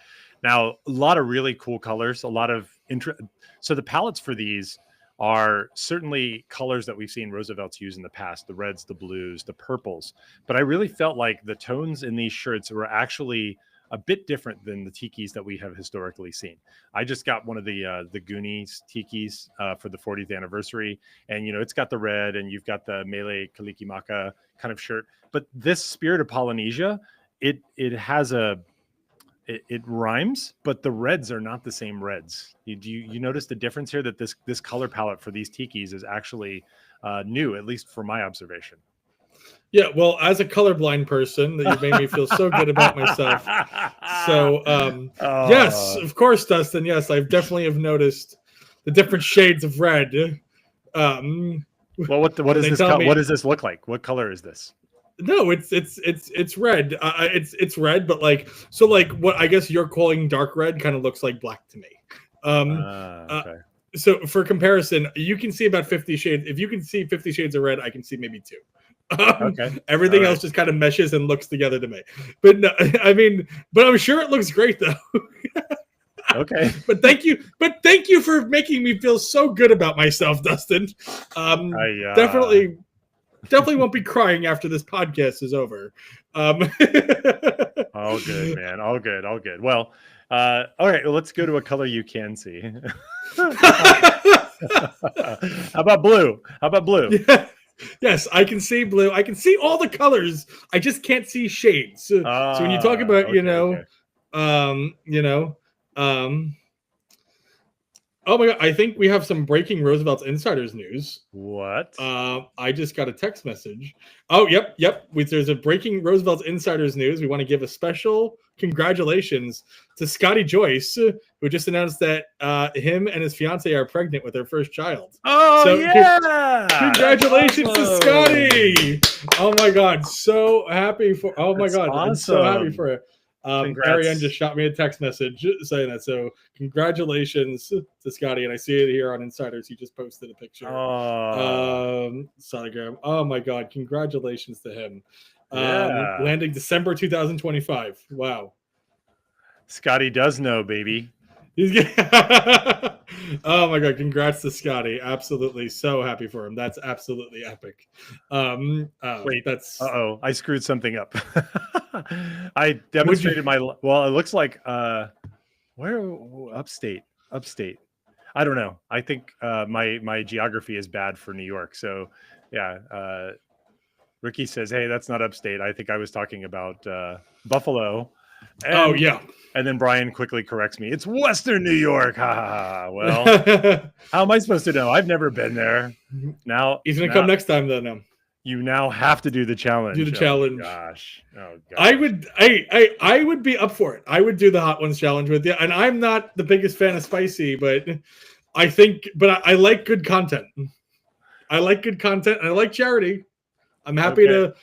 Now, a lot of really cool colors, a lot of so the palettes for these are certainly colors that we've seen Roosevelt's use in the past, the reds, the blues, the purples. But I really felt like the tones in these shirts were actually a bit different than the tikis that we have historically seen. I just got one of the Goonies tikis for the 40th anniversary. And, it's got the red and you've got the Mele Kalikimaka kind of shirt. But this Spirit of Polynesia, it has it rhymes, but the reds are not the same reds. You notice the difference here that this color palette for these tikis is actually new, at least for my observation. Yeah, well, as a colorblind person, that you made me feel so good about myself. So, yes, of course, Dustin. Yes, I definitely have noticed the different shades of red. Well, what is this? What does this look like? What color is this? No, it's red. It's red, but what I guess you're calling dark red kind of looks like black to me. Okay. So for comparison, you can see about 50 shades. If you can see 50 Shades of Red, I can see maybe 2. Okay. Everything else just kind of meshes and looks together to me. But no, I mean, but I'm sure it looks great though. Okay. But thank you for making me feel so good about myself, Dustin. Definitely won't be crying after this podcast is over. All good, man. All good. All good. Well, all right. Well, let's go to a color you can see. How about blue? How about blue? Yeah. Yes, I can see blue. I can see all the colors. I just can't see shades. So when you talk about, Okay. Oh my god, I think we have some breaking Roosevelt's Insiders news. What? I just got a text message. Oh, yep. There's a breaking Roosevelt's Insiders news. We want to give a special congratulations to Scotty Joyce, who just announced that him and his fiance are pregnant with their first child. Oh, so, yeah! Congratulations to Scotty! Oh my god, so happy for! Oh my god, awesome. I'm so happy for it. Ariane just shot me a text message saying that. So congratulations to Scotty, and I see it here on Insiders. He just posted a picture. Sonogram. Oh my god, congratulations to him. Landing December 2025. Wow. Scotty does know, baby. Oh my god, congrats to Scotty. Absolutely so happy for him. That's absolutely epic. Wait, that's I screwed something up. I demonstrated it looks like where upstate. I don't know. I think my geography is bad for New York. So yeah, Ricky says, hey, that's not upstate. I think I was talking about Buffalo. And, and then Brian quickly corrects me. It's Western New York. Ha ha ha. Well, how am I supposed to know? I've never been there. Now he's gonna come next time though. Now you now have to do the challenge. Do the challenge. Gosh. Oh gosh. I would be up for it. I would do the Hot Ones challenge with you. And I'm not the biggest fan of spicy, but I like good content. I like good content and I like charity. I'm happy to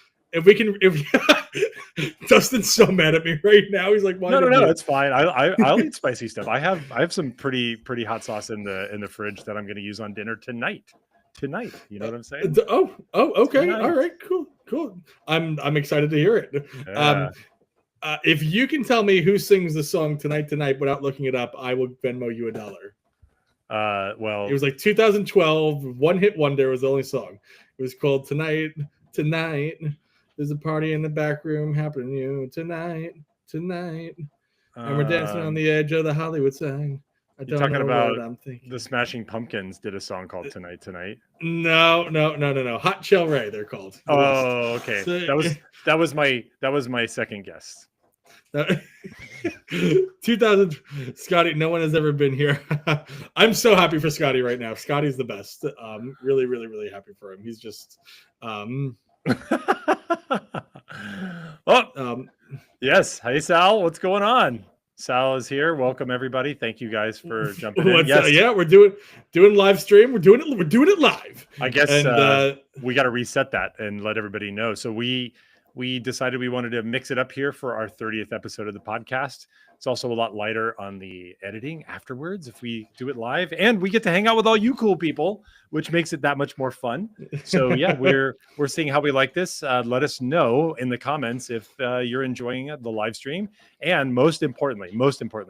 Dustin's so mad at me right now. He's like, no, it's fine. I'll eat spicy stuff. I have some pretty hot sauce in the fridge that I'm going to use on dinner tonight. You know what I'm saying? Okay. Tonight. All right, cool. I'm excited to hear it. Yeah. If you can tell me who sings the song Tonight without looking it up, I will Venmo you $1. Well, it was like 2012, one hit wonder was the only song. It was called Tonight. There's a party in the back room happening to you tonight, and we're dancing on the edge of the Hollywood sign. You're talking about the Smashing Pumpkins did a song called Tonight. No. Hot Shell Ray, they're called. Oh, okay. So, that was my second guess. 2000 Scotty, no one has ever been here. I'm so happy for Scotty right now. Scotty's the best. Really, really, really happy for him. He's just yes. Hey Sal, what's going on? Sal is here. Welcome everybody. Thank you guys for jumping in. Yes. We're doing live stream. We're doing it live. I guess we got to reset that and let everybody know. So we decided we wanted to mix it up here for our 30th episode of the podcast. It's also a lot lighter on the editing afterwards if we do it live, and we get to hang out with all you cool people, which makes it that much more fun. So yeah, we're seeing how we like this. Let us know in the comments if you're enjoying the live stream, and most importantly,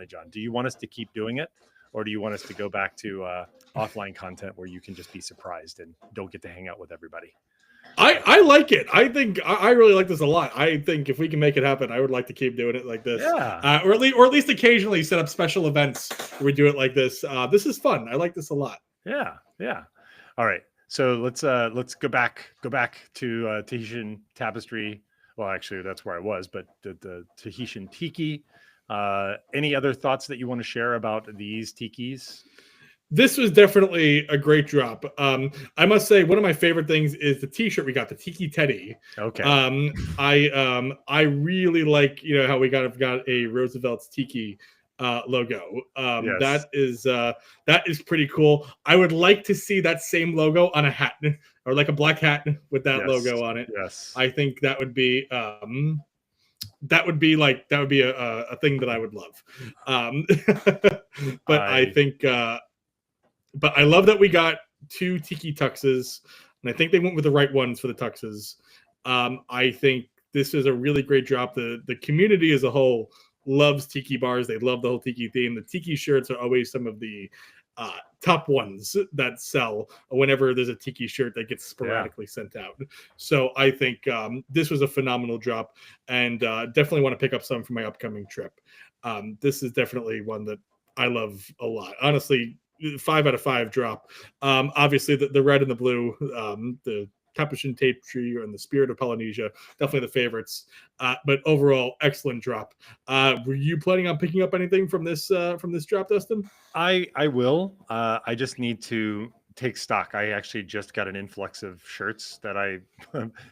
John, do you want us to keep doing it, or do you want us to go back to offline content where you can just be surprised and don't get to hang out with everybody? I like it. I think I really like this a lot. I think if we can make it happen, I would like to keep doing it like this. Yeah. Or at least occasionally set up special events where we do it like this. This is fun. I like this a lot. Yeah. All right. So let's go back to Tahitian tapestry. Well, actually, that's where I was, but the Tahitian tiki. Any other thoughts that you want to share about these tikis? This was definitely a great drop. I must say one of my favorite things is the T-shirt we got, the Tiki Teddy. Okay. I really like how we got a Roosevelt's Tiki logo. Yes. That is pretty cool. I would like to see that same logo on a hat or like a black hat with that logo on it. Yes. I think that would be a thing that I would love. But I think But I love that we got 2 tiki tuxes, and I think they went with the right ones for the tuxes. I think this is a really great drop. The community as a whole loves tiki bars. They love the whole tiki theme. The tiki shirts are always some of the top ones that sell whenever there's a tiki shirt that gets sporadically sent out. So I think this was a phenomenal drop, and definitely want to pick up some for my upcoming trip. This is definitely one that I love a lot. Honestly, 5 out of 5 drop. Obviously, the red and the blue, the Capuchin Tape Tree and the Spirit of Polynesia, definitely the favorites. But overall, excellent drop. Were you planning on picking up anything from this drop, Dustin? I will. I just need to take stock. I actually just got an influx of shirts that I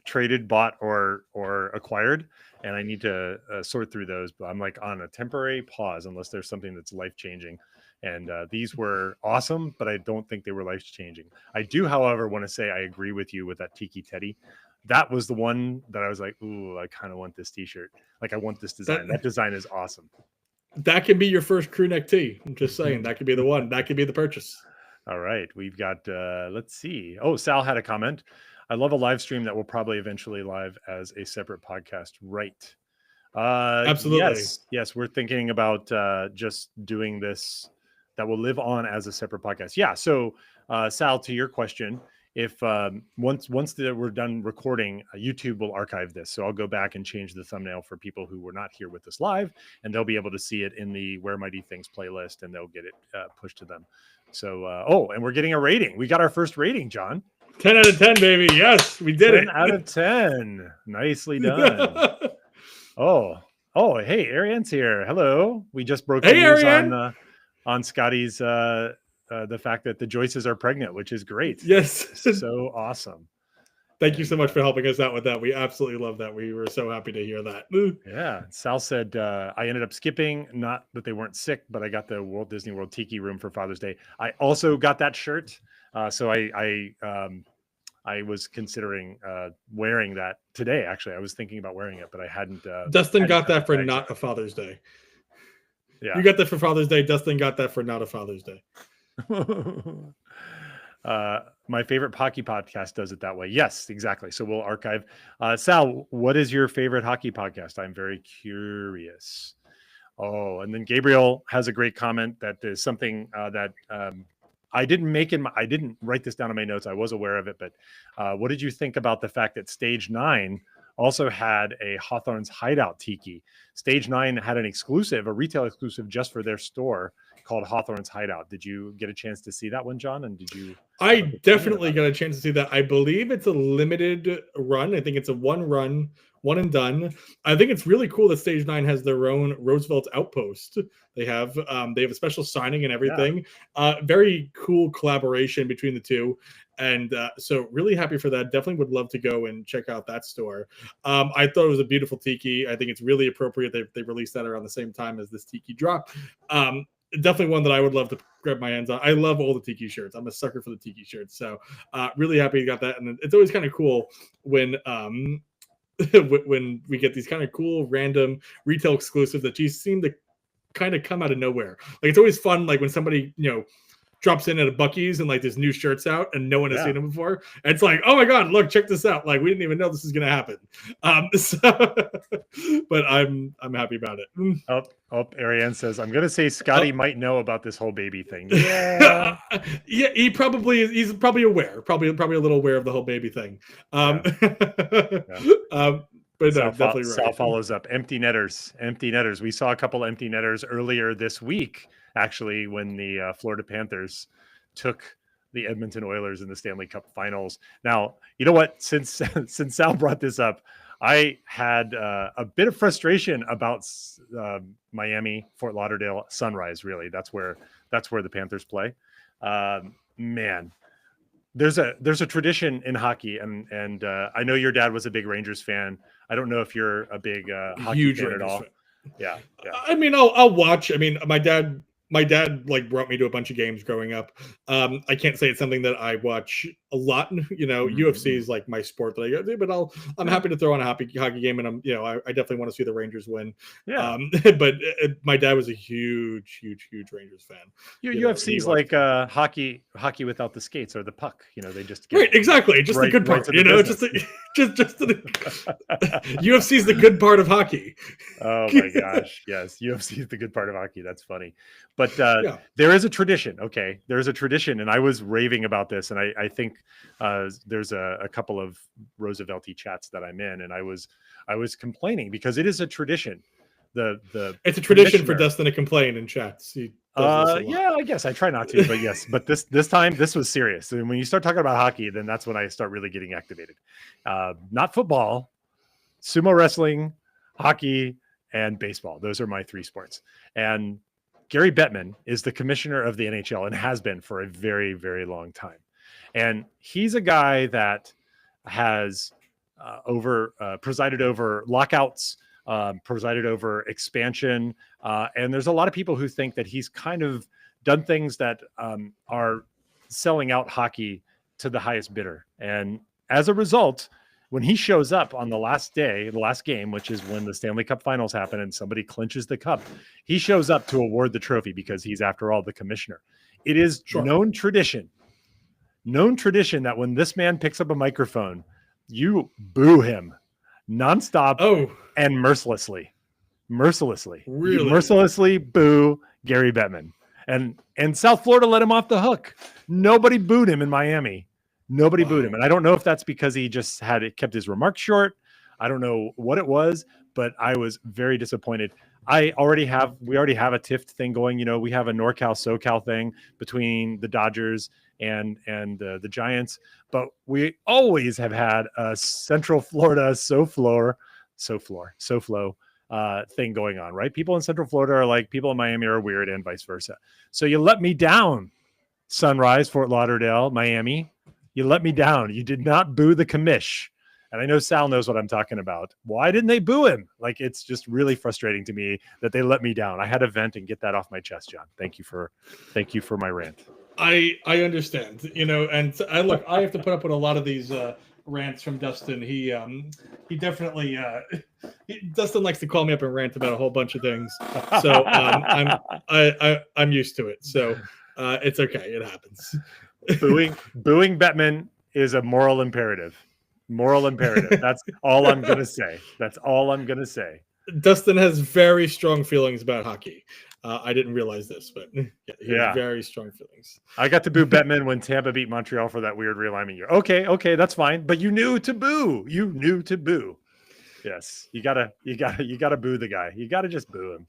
traded, bought, or acquired, and I need to sort through those. But I'm like on a temporary pause unless there's something that's life changing. And these were awesome, but I don't think they were life changing. I do, however, want to say I agree with you with that Tiki Teddy. That was the one that I was like, ooh, I kind of want this T-shirt. Like, I want this design. That design is awesome. That could be your first crew neck tee. I'm just saying, that could be the one. That could be the purchase. All right. We've got, let's see. Oh, Sal had a comment. I love a live stream that will probably eventually live as a separate podcast. Right. Absolutely. Yes. We're thinking about just doing this that will live on as a separate podcast. Yeah. So, Sal, to your question, if once we're done recording, YouTube will archive this. So I'll go back and change the thumbnail for people who were not here with us live, and they'll be able to see it in the Where Mighty Things playlist, and they'll get it pushed to them. So, and we're getting a rating. We got our first rating, John. 10 out of 10, baby. Yes, we did 10 it. out of 10. Nicely done. Oh, hey, Ariane's here. Hello. We just broke the news on Scotty's the fact that the Joyces are pregnant, which is great. Yes. So awesome. Thank you so much for helping us out with that. We absolutely love that. We were so happy to hear that. Yeah. Sal said, I ended up skipping, not that they weren't sick, but I got the Walt Disney World Tiki Room for Father's Day. I also got that shirt. So I was considering wearing that today. Actually, I was thinking about wearing it, but I hadn't. Dustin got that for not a Father's Day. Yeah. You got that for Father's Day. Dustin got that for not a Father's Day. My favorite hockey podcast does it that way. Yes, exactly. So we'll archive. Sal, what is your favorite hockey podcast? I'm very curious. Oh, and then Gabriel has a great comment that is something that I didn't write this down in my notes. I was aware of it, but what did you think about the fact that Stage 9 also had a Hawthorne's Hideout Tiki? Stage 9 had a retail exclusive just for their store called Hawthorne's Hideout. Did you get a chance to see that one, John? And did you? I definitely got a chance to see that. I believe it's a limited run. I think it's a one and done. I think it's really cool that Stage 9 has their own Roosevelt Outpost. They have a special signing and everything. Yeah. Very cool collaboration between the two. And so really happy for that. Definitely would love to go and check out that store. I thought it was a beautiful Tiki. I think it's really appropriate they released that around the same time as this Tiki drop. Definitely one that I would love to grab my hands on. I love all the Tiki shirts. I'm a sucker for the Tiki shirts. So really happy you got that. And it's always kind of cool when when we get these kind of cool random retail exclusives that just seem to kind of come out of nowhere. Like it's always fun, like when somebody, drops in at a Buc-ee's and like there's new shirts out and no one has seen them before. And it's like, oh my God, look, check this out. Like we didn't even know this is going to happen. But I'm happy about it. Ariane says, I'm going to say Scotty might know about this whole baby thing. Yeah. Yeah. He's probably aware, probably a little aware of the whole baby thing. But no, definitely right. Sal follows up. Empty netters. We saw a couple empty netters earlier this week, actually, when the Florida Panthers took the Edmonton Oilers in the Stanley Cup Finals. Now, you know what? Since Sal brought this up, I had a bit of frustration about Miami, Fort Lauderdale, Sunrise. Really, that's where the Panthers play. Man. There's a tradition in hockey, and I know your dad was a big Rangers fan. I don't know if you're a big hockey fan at all. Yeah. I mean, I'll watch. I mean, my dad like brought me to a bunch of games growing up. I can't say it's something that I watch a a lot. UFC is like my sport that I go to, but I'm happy to throw on a hockey game, and I definitely want to see the Rangers win. Yeah. But my dad was a huge Rangers fan. UFC is like hockey without the skates or the puck. They just get right, exactly, just the good part. UFC is the good part of hockey. Oh my gosh, yes, UFC is the good part of hockey. That's funny, but there is a tradition. Okay, there's a tradition, and I was raving about this, and I think there's a couple of Roosevelty chats that I'm in, and I was complaining because it is a tradition. It's a tradition for Dustin to complain in chats. Yeah, I guess I try not to, but yes, but this time this was serious. And when you start talking about hockey, then that's when I start really getting activated. Not football, sumo wrestling, hockey, and baseball. Those are my 3 sports. And Gary Bettman is the commissioner of the NHL and has been for a very, very long time. And he's a guy that has presided over lockouts, presided over expansion. And there's a lot of people who think that he's kind of done things that are selling out hockey to the highest bidder. And as a result, when he shows up on the last game, which is when the Stanley Cup finals happen and somebody clinches the cup, he shows up to award the trophy because he's, after all, the commissioner. It is known tradition that when this man picks up a microphone, you boo him nonstop and mercilessly. Really? You mercilessly boo Gary Bettman. And South Florida let him off the hook. Nobody booed him in Miami. Nobody booed him. And I don't know if that's because he just kept his remarks short. I don't know what it was, but I was very disappointed. We already have a TIFT thing going. We have a NorCal SoCal thing between the Dodgers and the Giants, but we always have had a Central Florida SoFlo thing going on, right? People in Central Florida are like people in Miami are weird, and vice versa. So you let me down, Sunrise, Fort Lauderdale, Miami. You let me down. You did not boo the commish. And I know Sal knows what I'm talking about. Why didn't they boo him? Like, it's just really frustrating to me that they let me down. I had to vent and get that off my chest, John. Thank you for my rant. I understand, and I have to put up with a lot of these rants from Dustin. He definitely Dustin likes to call me up and rant about a whole bunch of things. So I'm used to it. So it's okay. It happens. Booing Bettman is a moral imperative. That's all I'm going to say. Dustin has very strong feelings about hockey. I didn't realize this, but he has very strong feelings. I got to boo Bettman when Tampa beat Montreal for that weird realignment year. Okay, that's fine. But you knew to boo. Yes, you gotta boo the guy. You gotta just boo him.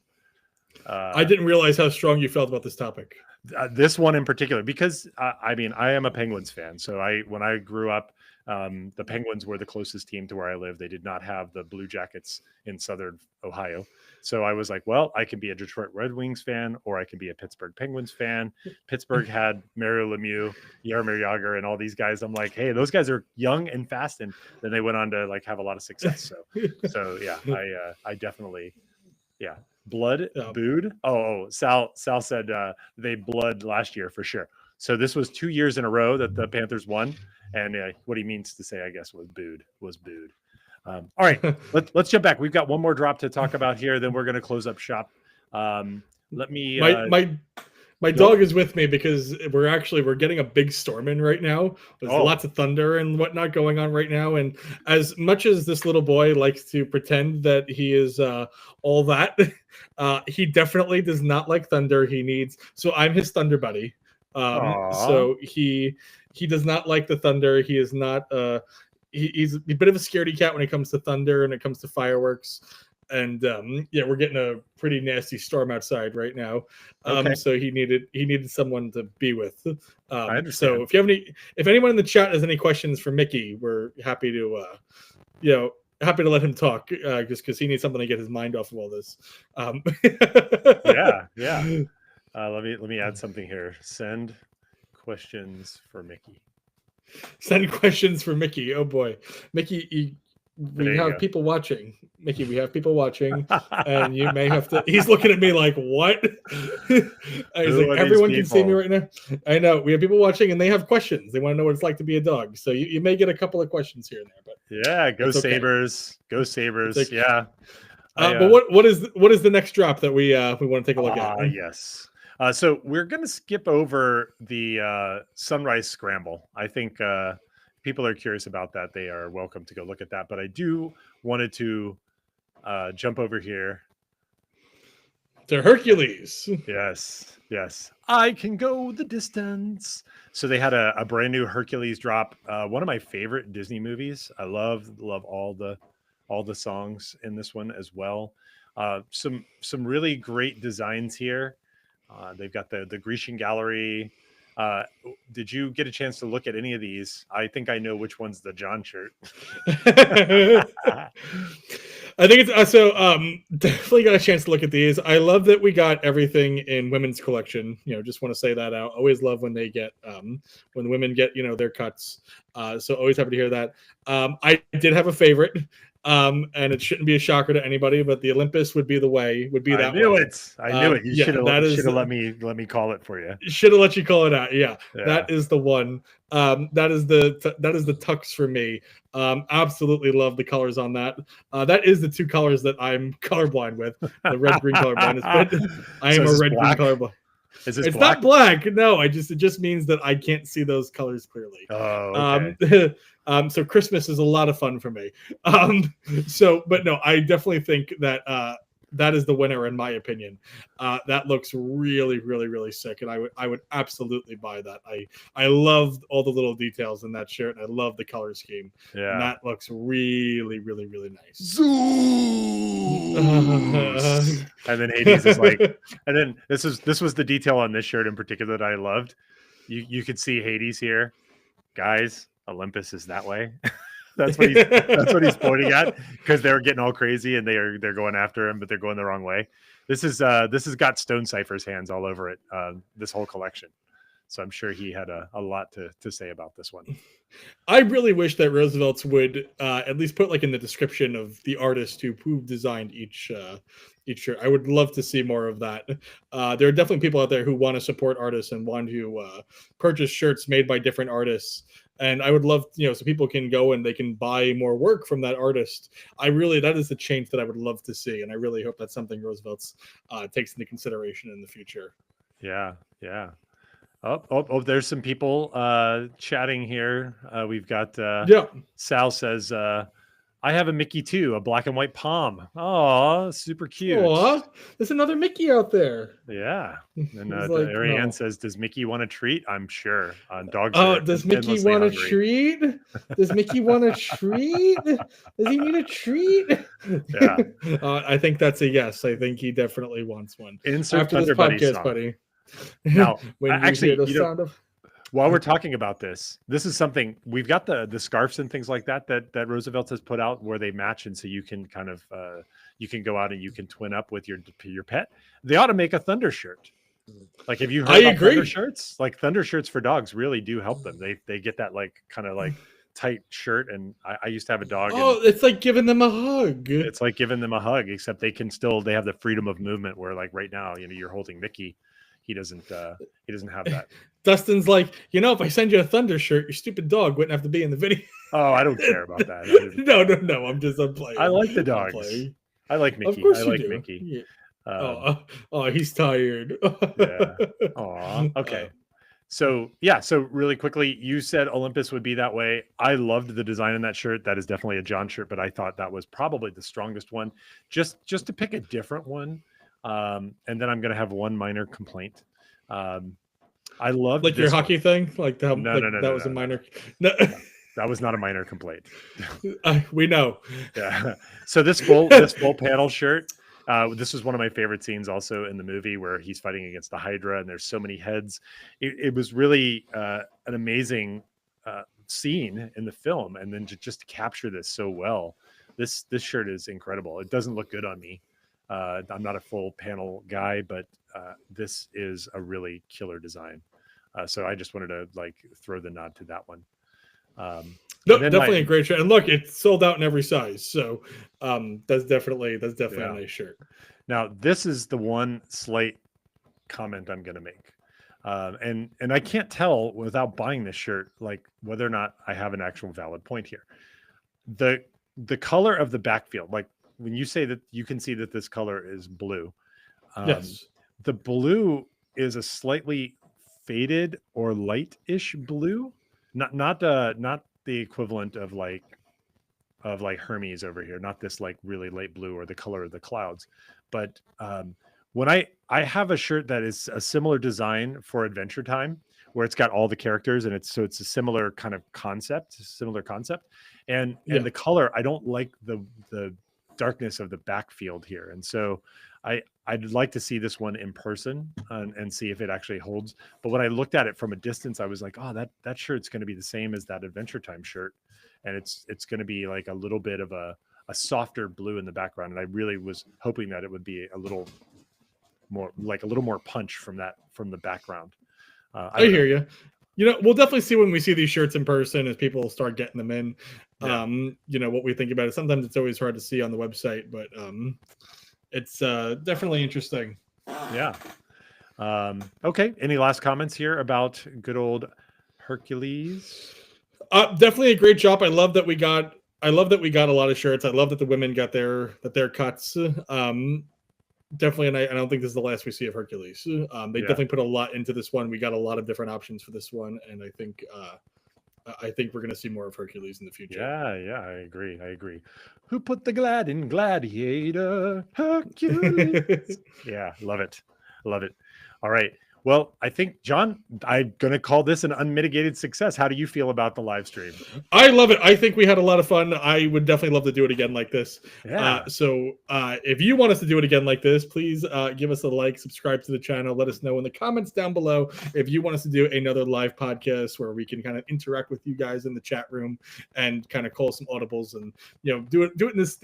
I didn't realize how strong you felt about this topic. This one in particular, because I am a Penguins fan. So when I grew up, the Penguins were the closest team to where I live. They did not have the Blue Jackets in Southern Ohio. So I was like, well, I can be a Detroit Red Wings fan, or I can be a Pittsburgh Penguins fan. Pittsburgh had Mario Lemieux, Jaromir Jagr, and all these guys. I'm like, hey, those guys are young and fast. And then they went on to have a lot of success. So yeah, I definitely, blood booed. Sal said they blood last year for sure. So this was 2 years in a row that the Panthers won. And what he means to say, I guess, was booed. All right, let's jump back. We've got one more drop to talk about here. Then we're going to close up shop. Let me. My dog is with me because we're getting a big storm in right now. There's lots of thunder and whatnot going on right now. And as much as this little boy likes to pretend that he is all that, he definitely does not like thunder. So I'm his thunder buddy. So he does not like the thunder. He is not. He's a bit of a scaredy cat when it comes to thunder and it comes to fireworks. And we're getting a pretty nasty storm outside right now. So he needed someone to be with. I understand. So if anyone in the chat has any questions for Mickey, we're happy to let him talk just because he needs something to get his mind off of all this. Yeah. Let me add something here. Send questions for Mickey. Send questions for Mickey. Oh boy, Mickey, we There you have go. people watching, Mickey. We have people watching, and you may have to. He's looking at me like, "What?" He's Who like, are these "Everyone can see me people? right now." I know we have people watching, and they have questions. They want to know what it's like to be a dog. So you may get a couple of questions here and there, but Yeah, go it's okay. Sabres. Go It's Sabres. okay. Yeah. But what is the next drop that we want to take a look at? Yes. So we're going to skip over the Sunrise Scramble. I think people are curious about that. They are welcome to go look at that. But I do wanted to jump over here. To Hercules. Yes. Yes. I can go the distance. So they had a brand new Hercules drop. One of my favorite Disney movies. I love all the songs in this one as well. Some really great designs here. They've got the Grecian Gallery. Did you get a chance to look at any of these? I think I know which one's the John shirt. I think it's definitely got a chance to look at these. I love that we got everything in women's collection. Just want to say that out. Always love when they get when the women get their cuts. So always happy to hear that. I did have a favorite. And it shouldn't be a shocker to anybody, but the Olympus would be the way. Would be that. I knew way. it. I knew it. You should have let me call it for you. Should have let you call it out. Yeah, Yeah. that is the one. That is the tux for me. Absolutely love the colors on that. That is the two colors that I'm colorblind with. The red green colorblind. I am a red green colorblind. It's black? Not black. No, it just means that I can't see those colors clearly. Oh, okay. So Christmas is a lot of fun for me. But no, I definitely think that that is the winner in my opinion. That looks really, really, really sick, and I would absolutely buy that. I love all the little details in that shirt, and I love the color scheme. Yeah, and that looks really, really, really nice. Zeus. And then Hades is like, and then this was the detail on this shirt in particular that I loved. You could see Hades here, guys. Olympus is that way. That's what he's pointing at, because they're getting all crazy and they're going after him, but they're going the wrong way. This has got Stone Cipher's hands all over it. This whole collection. So I'm sure he had a lot to say about this one. I really wish that Roosevelt's would at least put like in the description of the artist who designed each shirt. I would love to see more of that. There are definitely people out there who want to support artists and want to purchase shirts made by different artists. And I would love, so people can go and they can buy more work from that artist. That is the change that I would love to see. And I really hope that's something Roosevelt's takes into consideration in the future. Yeah. Yeah. Oh, there's some people chatting here. We've got Sal says, I have a Mickey too, a black and white Palm. Oh, super cute. Aw, there's another Mickey out there. Yeah. And Ariane says, does Mickey want a treat? I'm sure. Dogs. Does Mickey want a treat? Does Mickey want a treat? Does he need a treat? Yeah. I think that's a yes. I think he definitely wants one. Insert after this podcast, buddy. Now, when actually, while we're talking about this is something we've got the scarves and things like that Roosevelt has put out where they match, and so you can kind of you can go out and you can twin up with your pet. They ought to make a Thunder shirt. Like, have you heard about Thunder shirts? Like, Thunder shirts for dogs really do help them. They get that like kind of like tight shirt, and I used to have a dog. Oh, it's like giving them a hug. It's like giving them a hug, except they have the freedom of movement where, like, right now, you're holding Mickey. He doesn't have that. Dustin's like, if I send you a Thunder shirt, your stupid dog wouldn't have to be in the video. Oh, I don't care about that. No. I'm playing. I like the dogs. I like Mickey. Of course I you like do. Mickey. Yeah. He's tired. Yeah. Aw. Okay. So really quickly, you said Olympus would be that way. I loved the design in that shirt. That is definitely a John shirt, but I thought that was probably the strongest one. Just to pick a different one. And then I'm going to have one minor complaint. I love like your hockey thing. Like that. That was a minor. No. That was not a minor complaint. We know. Yeah. So this full panel shirt. This was one of my favorite scenes also in the movie where he's fighting against the Hydra and there's so many heads. It was really an amazing scene in the film, and then just to capture this so well. This shirt is incredible. It doesn't look good on me. I'm not a full panel guy, but this is a really killer design. So I just wanted to throw the nod to that one. No, definitely a great shirt. And look, it's sold out in every size. So that's definitely a nice shirt. Now, this is the one slight comment I'm going to make. And I can't tell without buying this shirt, like whether or not I have an actual valid point here. The color of the backfield, like when you say that you can see that this color is blue, yes, the blue is a slightly faded or light-ish blue, not the equivalent of like Hermes over here, not this like really light blue or the color of the clouds, but when I have a shirt that is a similar design for Adventure Time, where it's got all the characters and it's a similar kind of concept, and the color, I don't like the darkness of the backfield here, and so I'd like to see this one in person and see if it actually holds. But when I looked at it from a distance, I was like, oh, that shirt's going to be the same as that Adventure Time shirt, and it's going to be like a little bit of a softer blue in the background, and I really was hoping that it would be a little more punch from the background. I hear you. You know, we'll definitely see when we see these shirts in person as people start getting them in. Yeah. You know, what we think about it. Sometimes it's always hard to see on the website, but it's definitely interesting. Yeah. Okay. Any last comments here about good old Hercules? Definitely a great job. I love that we got a lot of shirts. I love that the women got their cuts. Definitely, and I don't think this is the last we see of Hercules. They definitely put a lot into this one. We got a lot of different options for this one, and I think we're going to see more of Hercules in the future. Yeah, I agree. Who put the glad in Gladiator? Hercules. Yeah, love it. All right. Well, I think, John, I'm going to call this an unmitigated success. How do you feel about the live stream? I love it. I think we had a lot of fun. I would definitely love to do it again like this. Yeah. So if you want us to do it again like this, please give us a like, subscribe to the channel. Let us know in the comments down below if you want us to do another live podcast where we can kind of interact with you guys in the chat room and kind of call some audibles and, you know, do it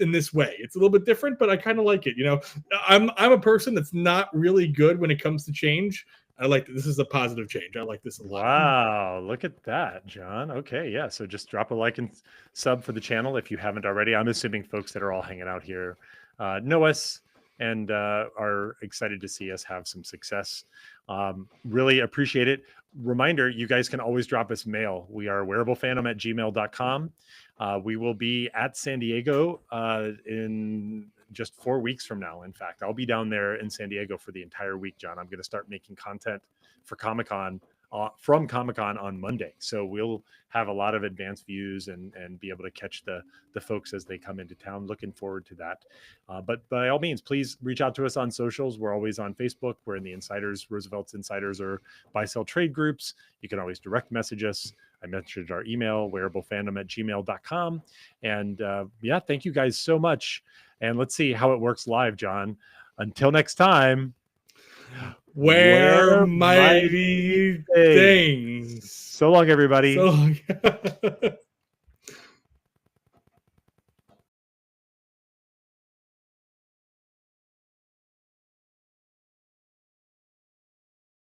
in this way. It's a little bit different, but I kind of like it. You know, I'm a person that's not really good when it comes to change. I like this is a positive change. I like this a lot. Wow, look at that, John. Okay, yeah. So just drop a like and sub for the channel if you haven't already. I'm assuming folks that are all hanging out here know us and are excited to see us have some success. Really appreciate it. Reminder, you guys can always drop us mail. We are wearablefandom@gmail.com. We will be at San Diego in just 4 weeks from now. In fact, I'll be down there in San Diego for the entire week, John. I'm going to start making content for Comic-Con from Comic-Con on Monday. So we'll have a lot of advanced views and be able to catch the folks as they come into town. Looking forward to that. But by all means, please reach out to us on socials. We're always on Facebook. We're in the Insiders, Roosevelt's Insiders, or buy-sell trade groups. You can always direct message us. I mentioned our email, wearablefandom@gmail.com. And yeah, thank you guys so much. And let's see how it works live, John. Until next time, wear mighty things. So long, everybody. So long.